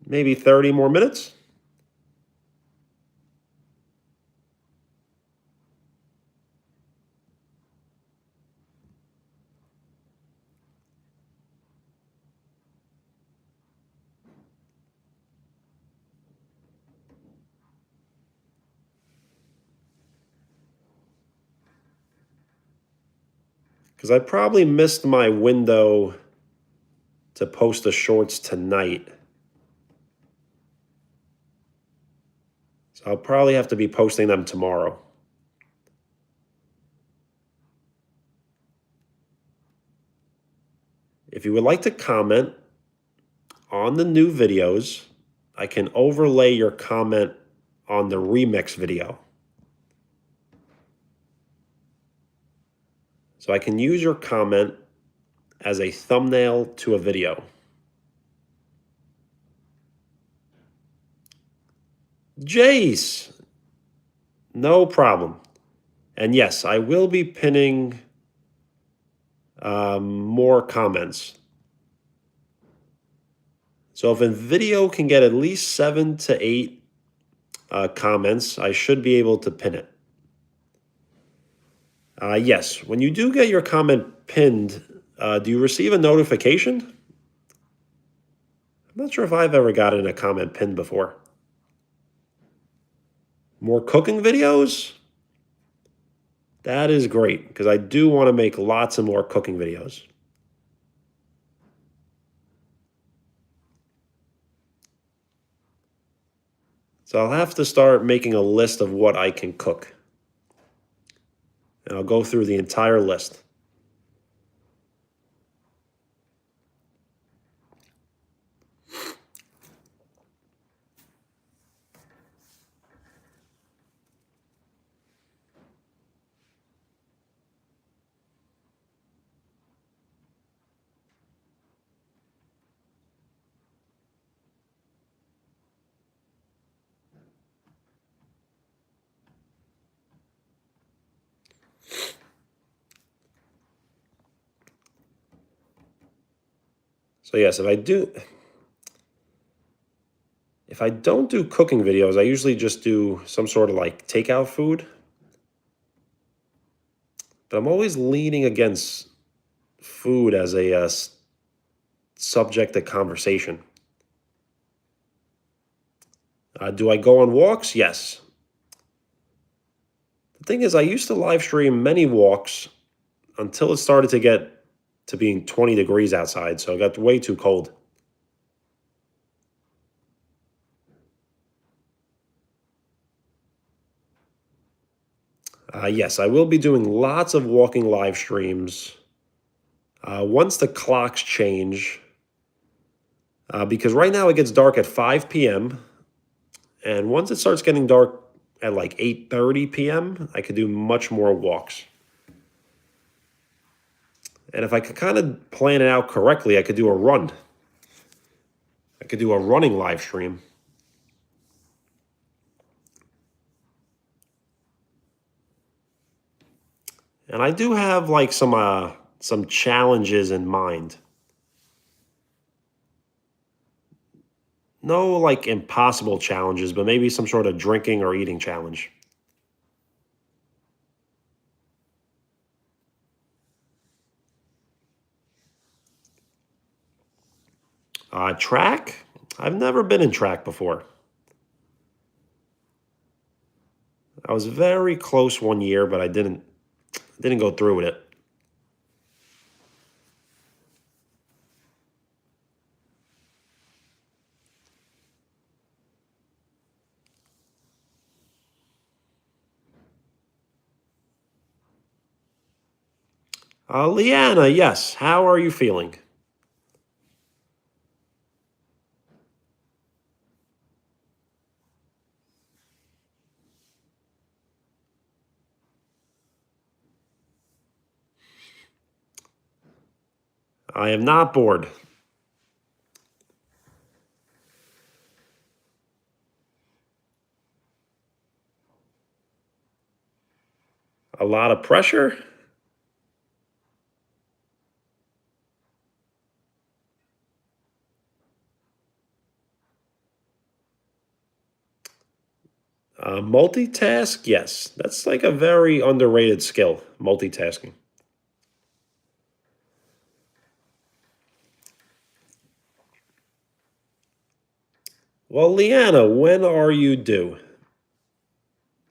Maybe 30 more minutes? Because I probably missed my window to post the shorts tonight. So I'll probably have to be posting them tomorrow. If you would like to comment on the new videos, I can overlay your comment on the remix video. So I can use your comment as a thumbnail to a video. Jace, no problem. And yes, I will be pinning more comments. So if a video can get at least 7 to 8 comments, I should be able to pin it. Yes, when you do get your comment pinned, do you receive a notification? I'm not sure if I've ever gotten a comment pinned before. More cooking videos? That is great, because I do want to make lots of more cooking videos. So I'll have to start making a list of what I can cook. And I'll go through the entire list. So yes, if I don't do cooking videos, I usually just do some sort of like takeout food. But I'm always leaning against food as a subject of conversation. Do I go on walks? Yes. The thing is, I used to live stream many walks until it started to get to being 20 degrees outside, so it got way too cold. Yes, I will be doing lots of walking live streams once the clocks change, because right now it gets dark at 5 p.m. And once it starts getting dark at like 8:30 p.m., I could do much more walks. And if I could kind of plan it out correctly, I could do a run. I could do a running live stream. And I do have like some challenges in mind. No like impossible challenges, but maybe some sort of drinking or eating challenge. Track? I've never been in track before. I was very close one year, but I didn't go through with it. Leanna, yes. How are you feeling? I am not bored. A lot of pressure? Multitask? Yes. That's like a very underrated skill, multitasking. Well, Leanna, when are you due?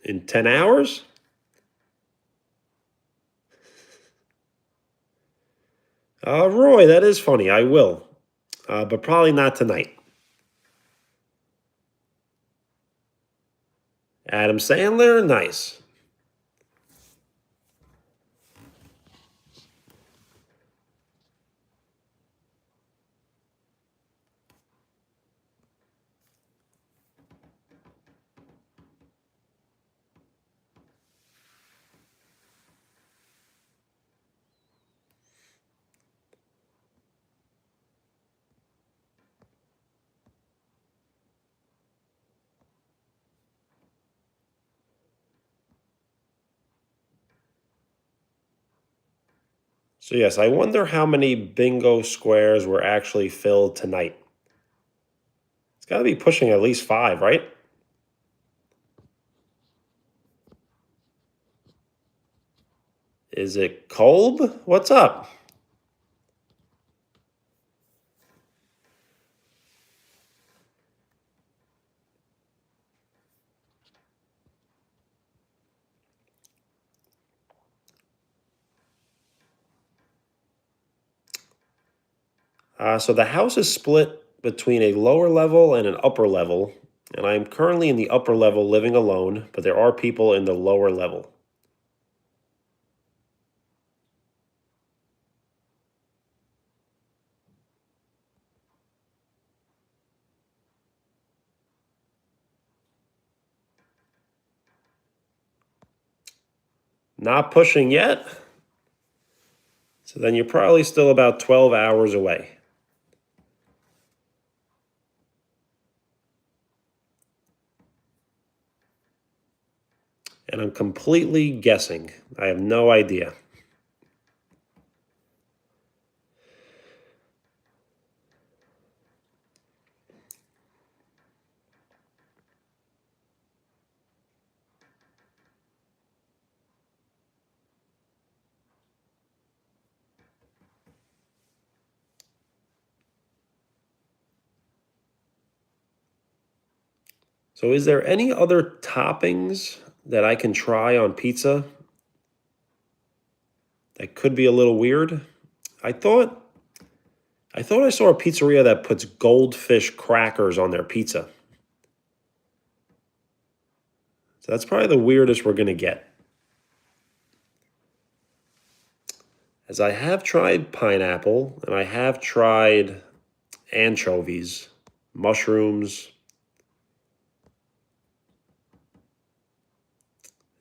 In 10 hours? Roy, that is funny. I will. But probably not tonight. Adam Sandler? Nice. So, yes, I wonder how many bingo squares were actually filled tonight. It's got to be pushing at least 5, right? Is it cold? What's up? So the house is split between a lower level and an upper level, and I'm currently in the upper level living alone, but there are people in the lower level. Not pushing yet? So then you're probably still about 12 hours away. And I'm completely guessing. I have no idea. So is there any other toppings that I can try on pizza that could be a little weird? I thought I thought I saw a pizzeria that puts goldfish crackers on their pizza. So that's probably the weirdest we're going to get. As I have tried pineapple and I have tried anchovies, mushrooms,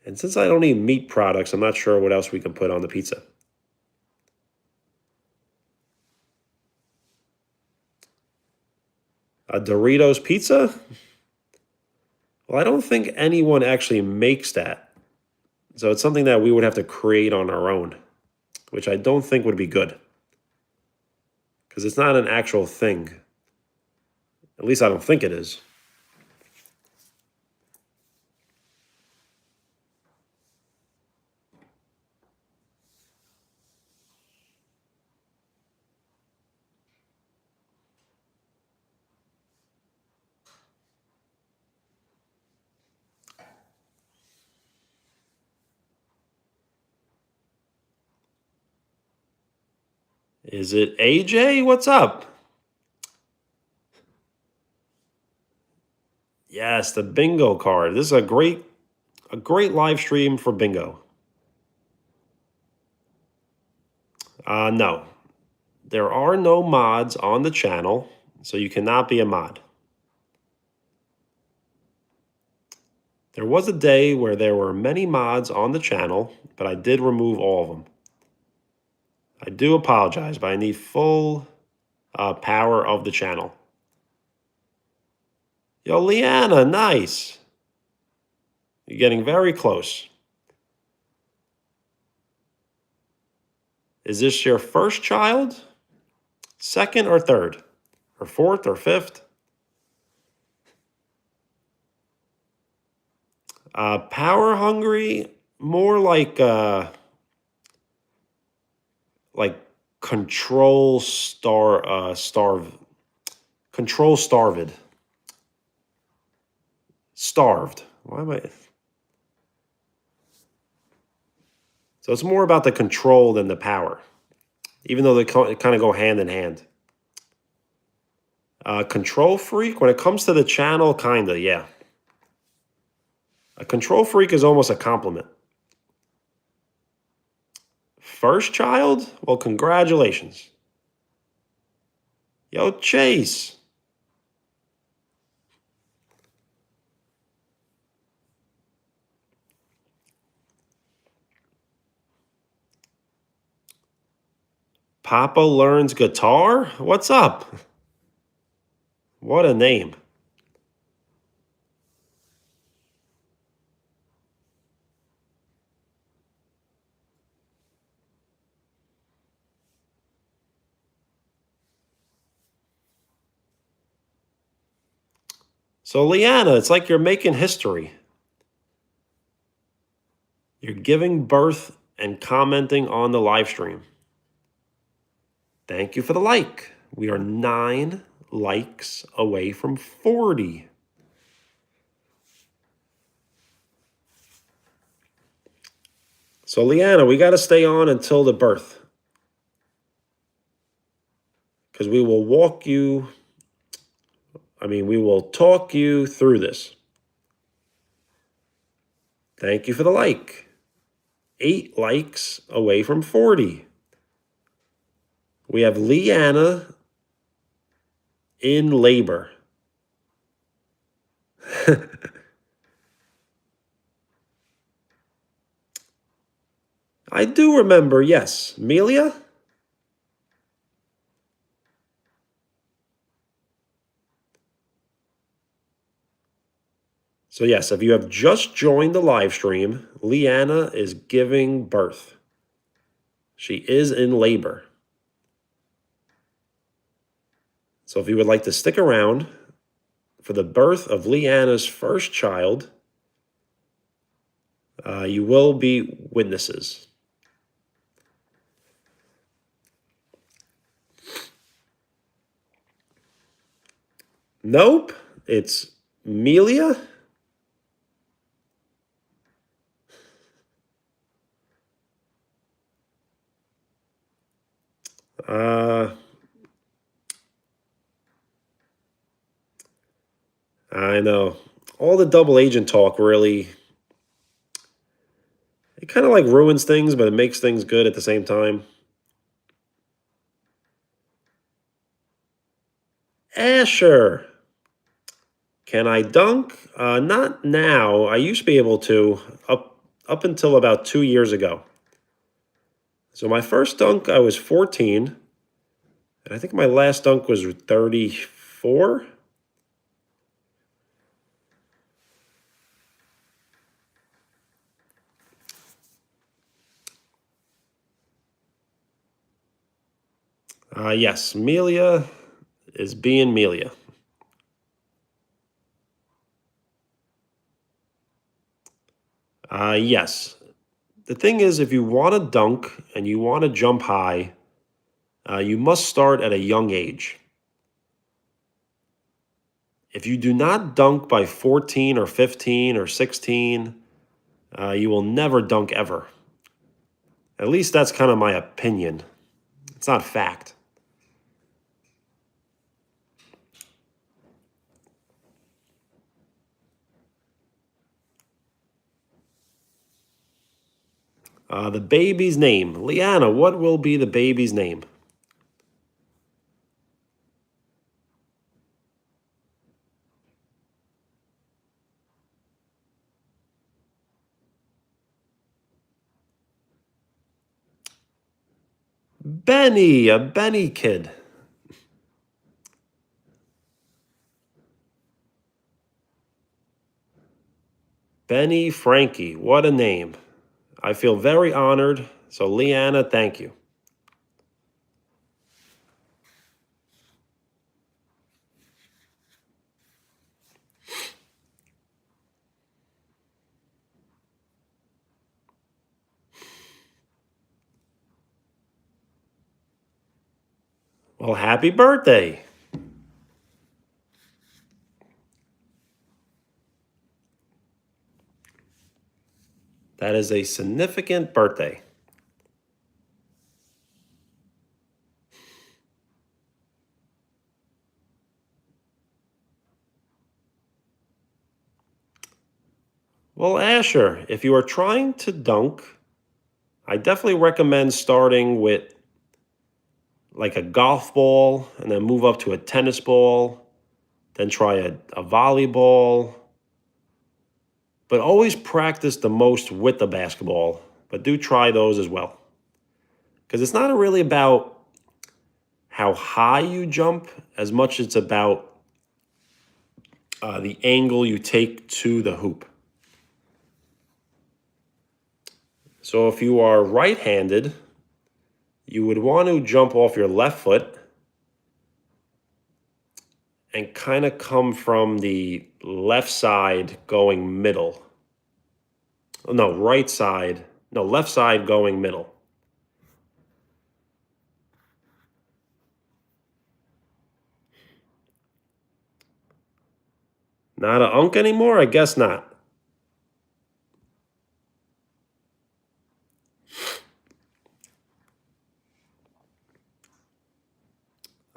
and since I don't eat meat products, I'm not sure what else we can put on the pizza. A Doritos pizza? Well, I don't think anyone actually makes that. So it's something that we would have to create on our own, which I don't think would be good because it's not an actual thing. At least I don't think it is. Is it AJ? What's up? Yes, the bingo card. This is a great live stream for bingo. No, there are no mods on the channel, so you cannot be a mod. There was a day where there were many mods on the channel, but I did remove all of them. I do apologize, but I need full power of the channel. Yo, Leanna, nice. You're getting very close. Is this your first child? Second or third? Or fourth or fifth? Power hungry, more like control control starved. Starved. Why am I? So it's more about the control than the power, even though they kind of go hand in hand. Control freak, when it comes to the channel, kinda, yeah. A control freak is almost a compliment. First child? Well, congratulations. Yo, Chase. Papa learns guitar? What's up? What a name. So, Leanna, it's like you're making history. You're giving birth and commenting on the live stream. Thank you for the like. We are 9 likes away from 40. So, Leanna, we got to stay on until the birth, because we will we will talk you through this. Thank you for the like. 8 likes away from 40. We have Leanna in labor. I do remember, yes. Melia? So yes, if you have just joined the live stream, Leanna is giving birth. She is in labor. So if you would like to stick around for the birth of Leanna's first child, you will be witnesses. Nope, it's Melia. I know. All the double agent talk really, it kind of like ruins things, but it makes things good at the same time. Asher. Can I dunk? Not now. I used to be able to up until about 2 years ago. So my first dunk, I was 14. And I think my last dunk was 34. Yes, Melia is being Melia. Yes. The thing is, if you want to dunk and you want to jump high, you must start at a young age. If you do not dunk by 14 or 15 or 16, you will never dunk ever. At least that's kind of my opinion. It's not fact. The baby's name. Leanna, what will be the baby's name? Benny, a Benny kid. Benny Frankie, what a name. I feel very honored. So, Leanna, thank you. Well, happy birthday. That is a significant birthday. Well, Asher, if you are trying to dunk, I definitely recommend starting with like a golf ball and then move up to a tennis ball, then try a volleyball. But always practice the most with the basketball, but do try those as well. Because it's not really about how high you jump as much as it's about the angle you take to the hoop. So if you are right-handed, you would want to jump off your left foot and kind of come from the left side going middle. No, right side. No, left side going middle. Not a unk anymore? I guess not.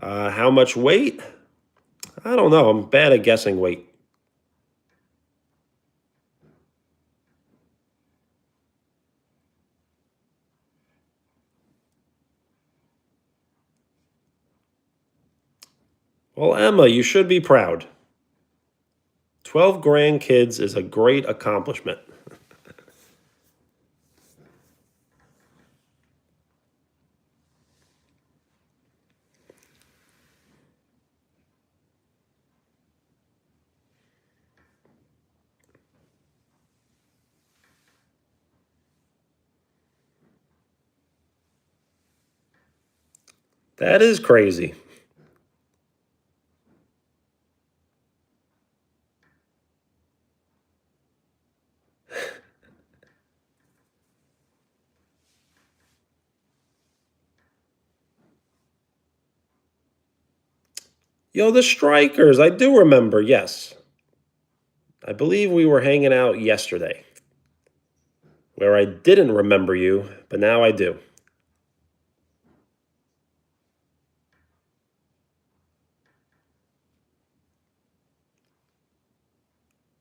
How much weight? I don't know. I'm bad at guessing weight. Well, Emma, you should be proud. 12 grandkids is a great accomplishment. That is crazy. Yo, the strikers, I do remember, yes. I believe we were hanging out yesterday, where I didn't remember you, but now I do.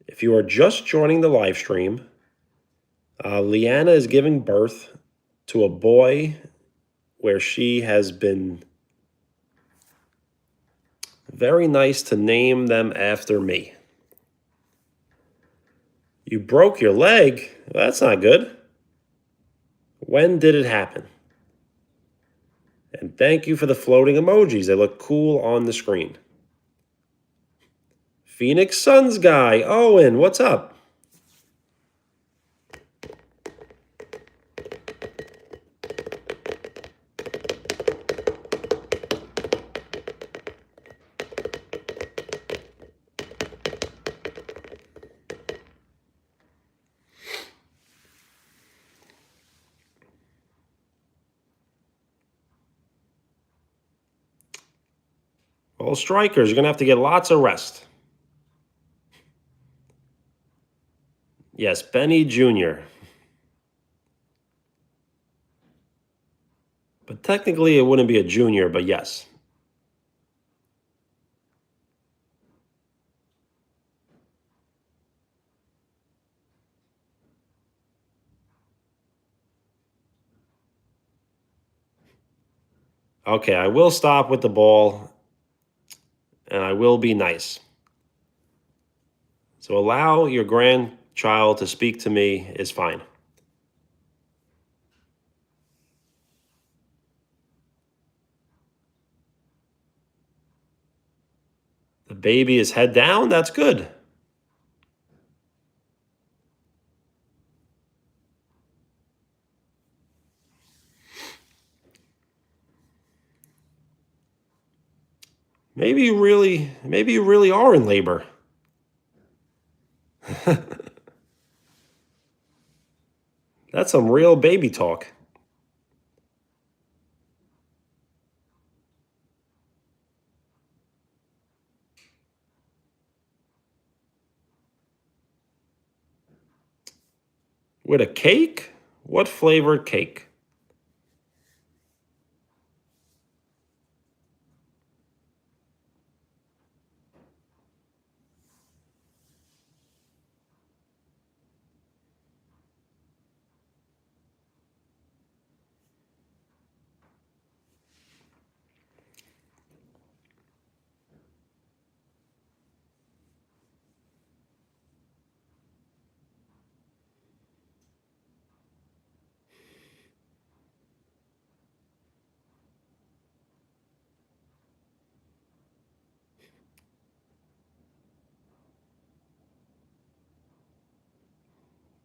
If you are just joining the live stream, Leanna is giving birth to a boy where she has been very nice to name them after me. You broke your leg? Well, that's not good. When did it happen? And thank you for the floating emojis. They look cool on the screen. Phoenix Suns guy, Owen, what's up? Well, strikers, you're going to have to get lots of rest. Yes, Benny Jr. But technically, it wouldn't be a junior, but yes. Okay, I will stop with the ball, and I will be nice. So allow your grandchild to speak to me is fine. The baby is head down. That's good. Maybe you really are in labor. That's some real baby talk. With a cake? What flavored cake?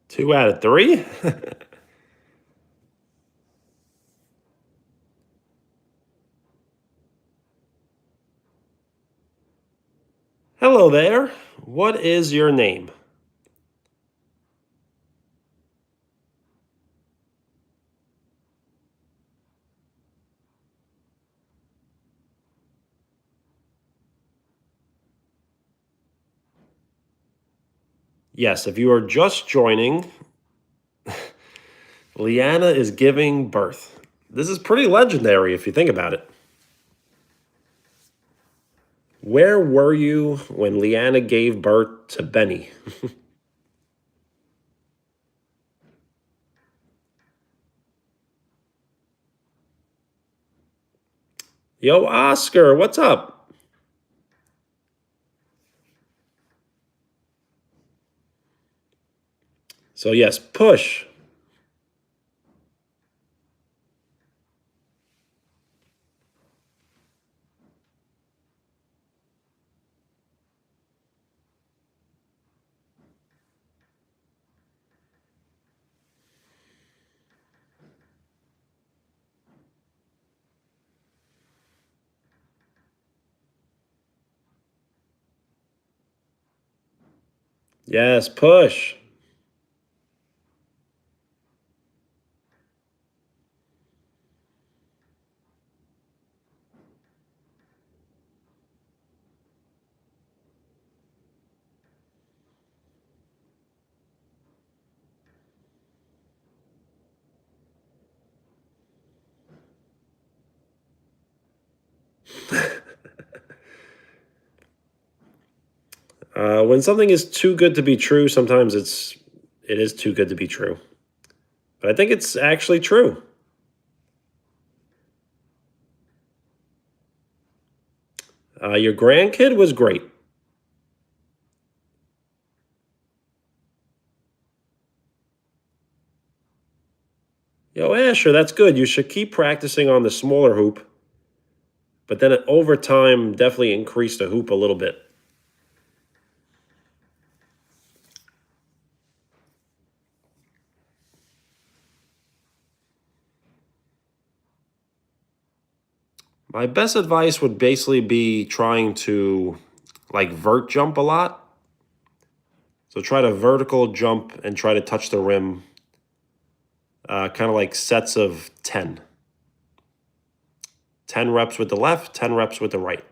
Two out of three? Hello there. What is your name? Yes, if you are just joining, Leanna is giving birth. This is pretty legendary if you think about it. Where were you when Leanna gave birth to Benny? Yo, Oscar, what's up? So, yes, push. Yes, push. When something is too good to be true, sometimes it is too good to be true. But I think it's actually true. Your grandkid was great. Yo, Asher, that's good. You should keep practicing on the smaller hoop, but then over time, definitely increase the hoop a little bit. My best advice would basically be trying to like vert jump a lot. So try to vertical jump and try to touch the rim, kind of like sets of 10. 10 reps with the left, 10 reps with the right.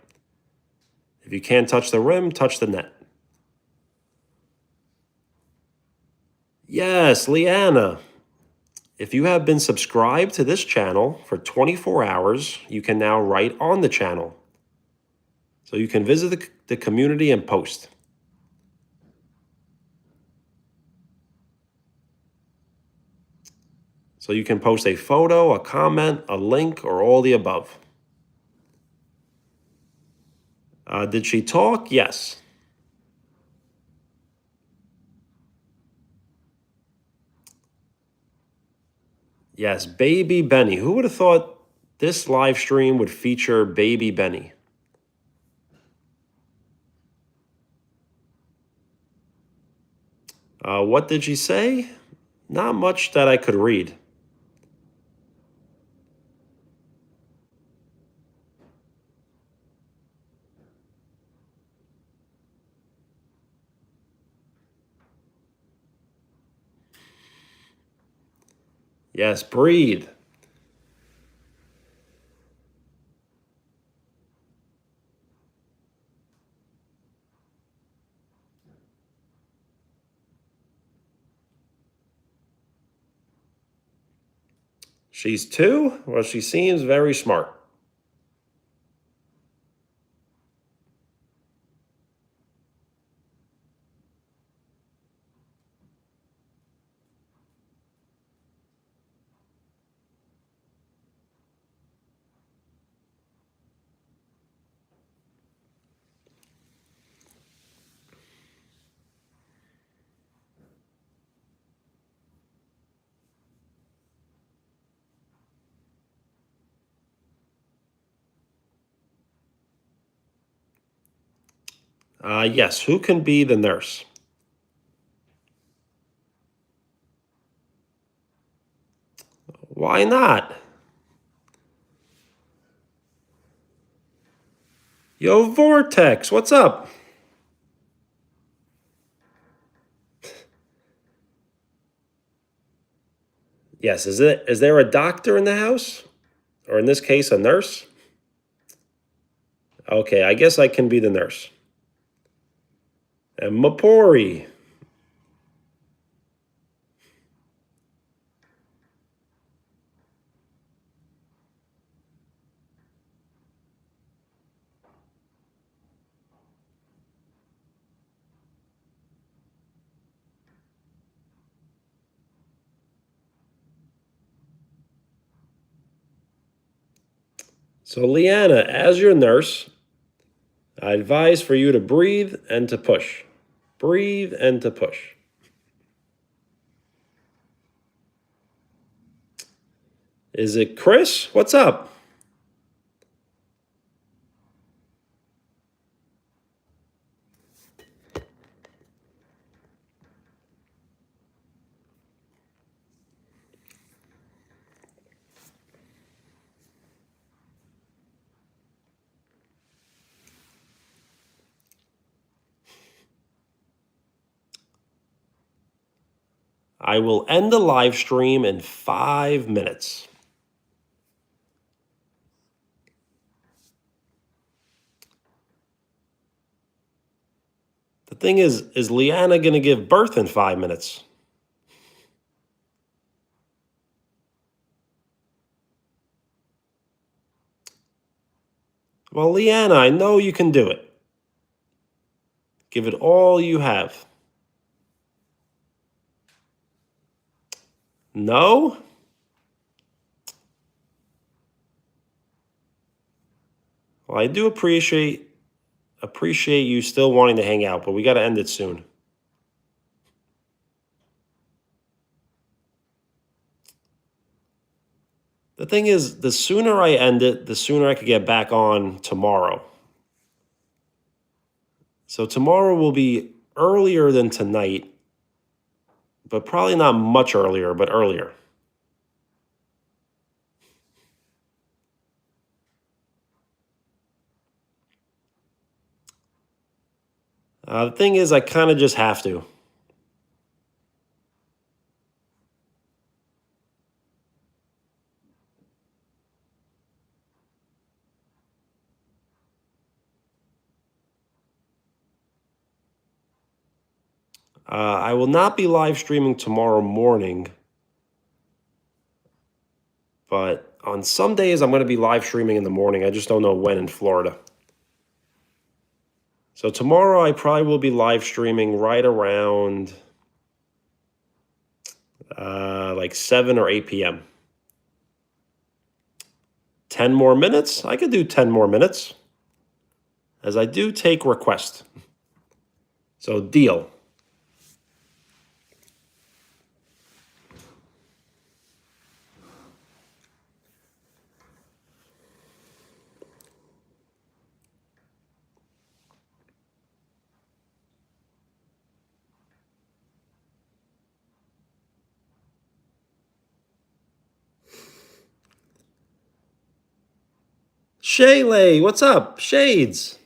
If you can't touch the rim, touch the net. Yes, Leanna. If you have been subscribed to this channel for 24 hours, you can now write on the channel. So you can visit the community and post. So you can post a photo, a comment, a link, or all the above. Did she talk? Yes. Yes, baby Benny. Who would have thought this live stream would feature baby Benny? What did she say? Not much that I could read. Yes, breathe. She's 2? Well, she seems very smart. Yes, who can be the nurse? Why not? Yo, Vortex, what's up? Yes, is there a doctor in the house? Or in this case, a nurse? Okay, I guess I can be the nurse. And Mapori. So, Leanna, as your nurse, I advise for you to breathe and to push. Breathe and to push. Is it Chris? What's up? I will end the live stream in 5 minutes. The thing is Leanna going to give birth in 5 minutes? Well, Leanna, I know you can do it. Give it all you have. No? Well, I do appreciate you still wanting to hang out, but we got to end it soon. The thing is, the sooner I end it, the sooner I could get back on tomorrow. So tomorrow will be earlier than tonight, but probably not much earlier, but earlier. The thing is, I kind of just have to. I will not be live streaming tomorrow morning, but on some days I'm going to be live streaming in the morning. I just don't know when in Florida. So tomorrow I probably will be live streaming right around like 7 or 8 p.m. 10 more minutes? I could do 10 more minutes, as I do take requests. So deal. Shaylay, what's up? Shades.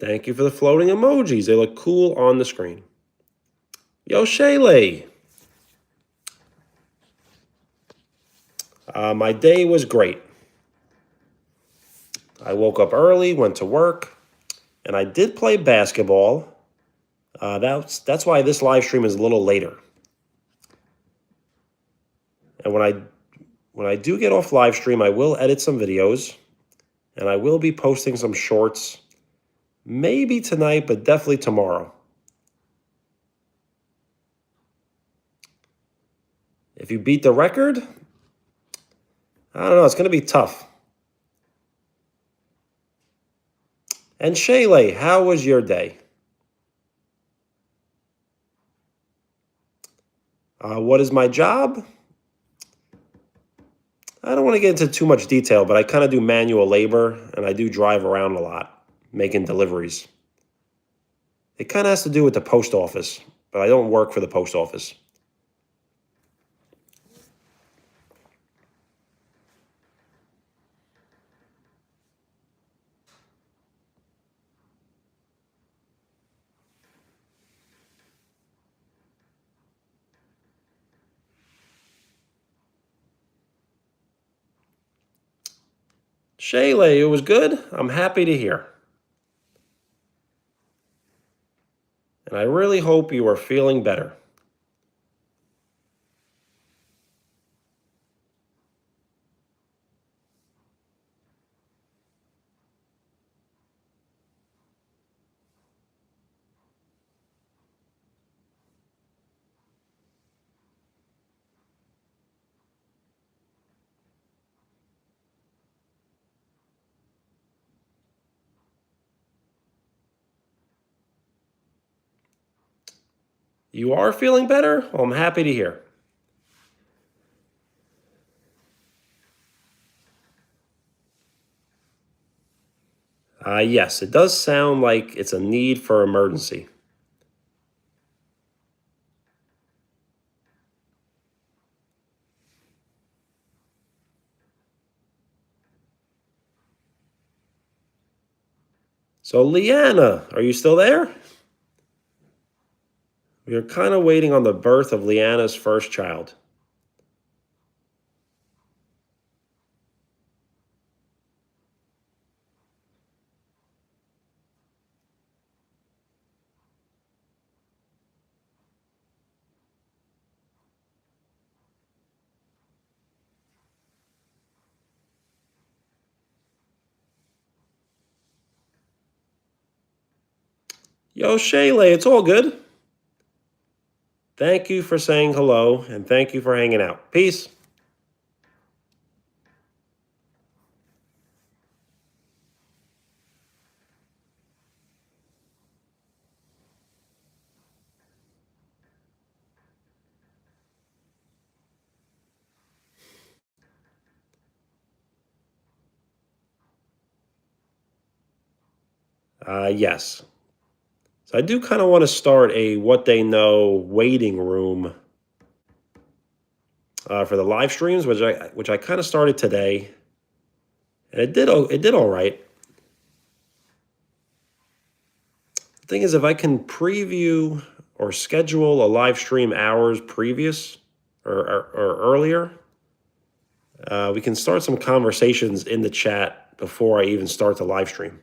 Thank you for the floating emojis. They look cool on the screen. Yo, Shaylay. My day was great. I woke up early, went to work, and I did play basketball. That's why this live stream is a little later. And when I do get off live stream, I will edit some videos, and I will be posting some shorts, maybe tonight, but definitely tomorrow. If you beat the record, I don't know, it's going to be tough. And Shaylay, how was your day? What is my job? I don't want to get into too much detail, but I kind of do manual labor, and I do drive around a lot, making deliveries. It kind of has to do with the post office, but I don't work for the post office. Shaylay, it was good. I'm happy to hear. And I really hope you are feeling better. You are feeling better? Well, I'm happy to hear. Yes, it does sound like it's a need for emergency. So, Leanna, are you still there? We are kind of waiting on the birth of Leanna's first child. Yo, Shaylay, it's all good. Thank you for saying hello, and thank you for hanging out. Peace. Yes. So I do kind of want to start a what they know waiting room for the live streams, which I kind of started today, and it did all right. The thing is, if I can preview or schedule a live stream hours previous or earlier, we can start some conversations in the chat before I even start the live stream.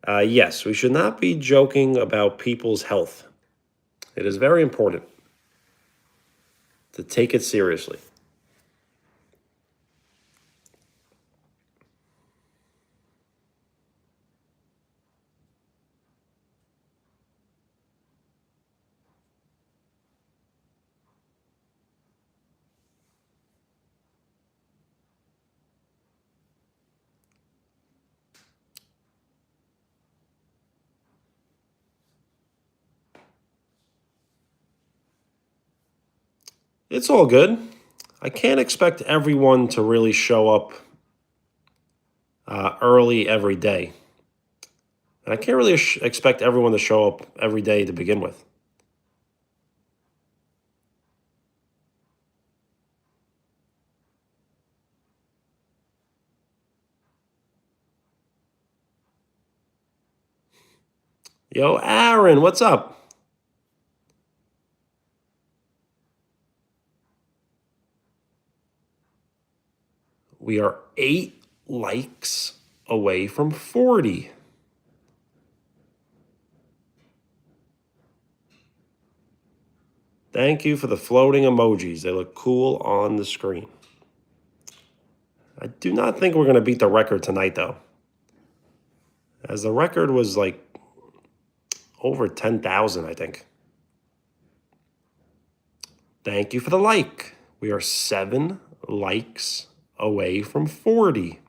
Yes, we should not be joking about people's health. It is very important to take it seriously. It's all good. I can't expect everyone to really show up early every day. And I can't really expect everyone to show up every day to begin with. Yo, Aaron, what's up? We are 8 likes away from 40. Thank you for the floating emojis. They look cool on the screen. I do not think we're going to beat the record tonight, though. As the record was like over 10,000, I think. Thank you for the like. We are 7 likes away from 40.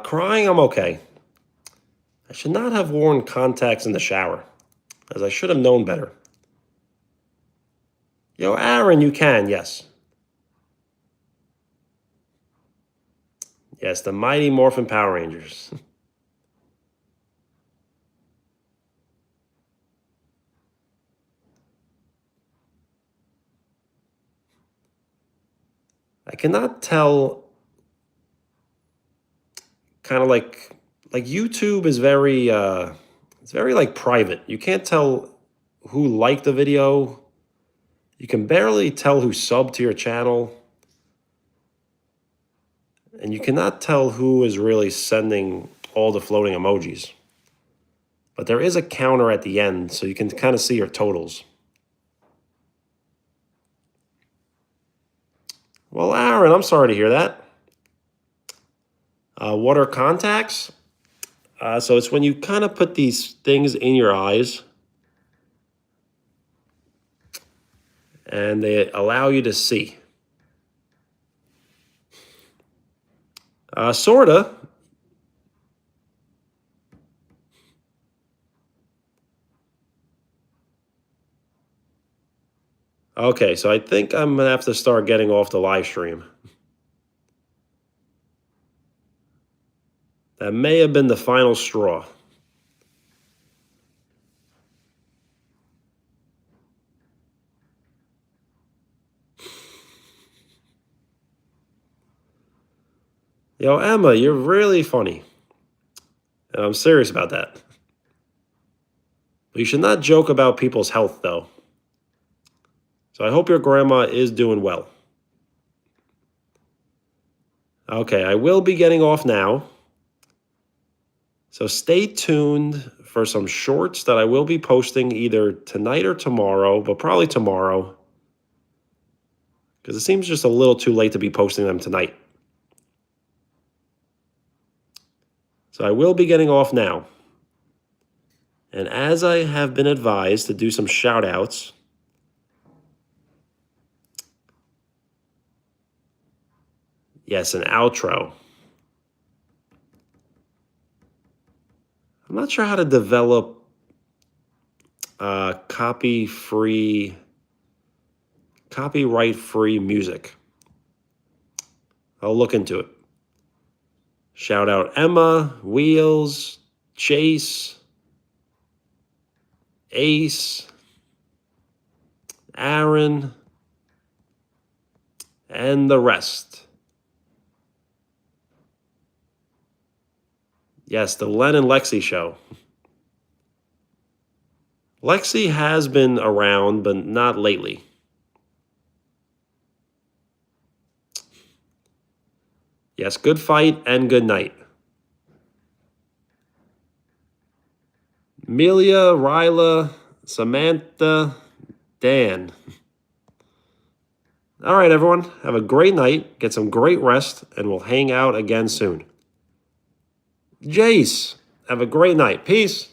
Crying, I'm okay. I should not have worn contacts in the shower, as I should have known better. Yo, Aaron, you can, yes. Yes, the Mighty Morphin Power Rangers. I cannot tell, kind of like YouTube is very, it's very like private. You can't tell who liked the video. You can barely tell who subbed to your channel. And you cannot tell who is really sending all the floating emojis. But there is a counter at the end, so you can kind of see your totals. Well, Aaron, I'm sorry to hear that. What are contacts? So it's when you kind of put these things in your eyes and they allow you to see. Sorta. Okay, so I think I'm going to have to start getting off the live stream. That may have been the final straw. Yo, Emma, you're really funny. And I'm serious about that. But you should not joke about people's health, though. So I hope your grandma is doing well. Okay, I will be getting off now. So stay tuned for some shorts that I will be posting either tonight or tomorrow, but probably tomorrow. Because it seems just a little too late to be posting them tonight. So I will be getting off now. And as I have been advised to do some shout outs, yes, an outro. I'm not sure how to develop copyright-free music. I'll look into it. Shout out Emma, Wheels, Chase, Ace, Aaron, and the rest. Yes, the Len and Lexi show. Lexi has been around, but not lately. Yes, good fight and good night. Amelia, Ryla, Samantha, Dan. All right, everyone. Have a great night. Get some great rest, and we'll hang out again soon. Jace, have a great night. Peace.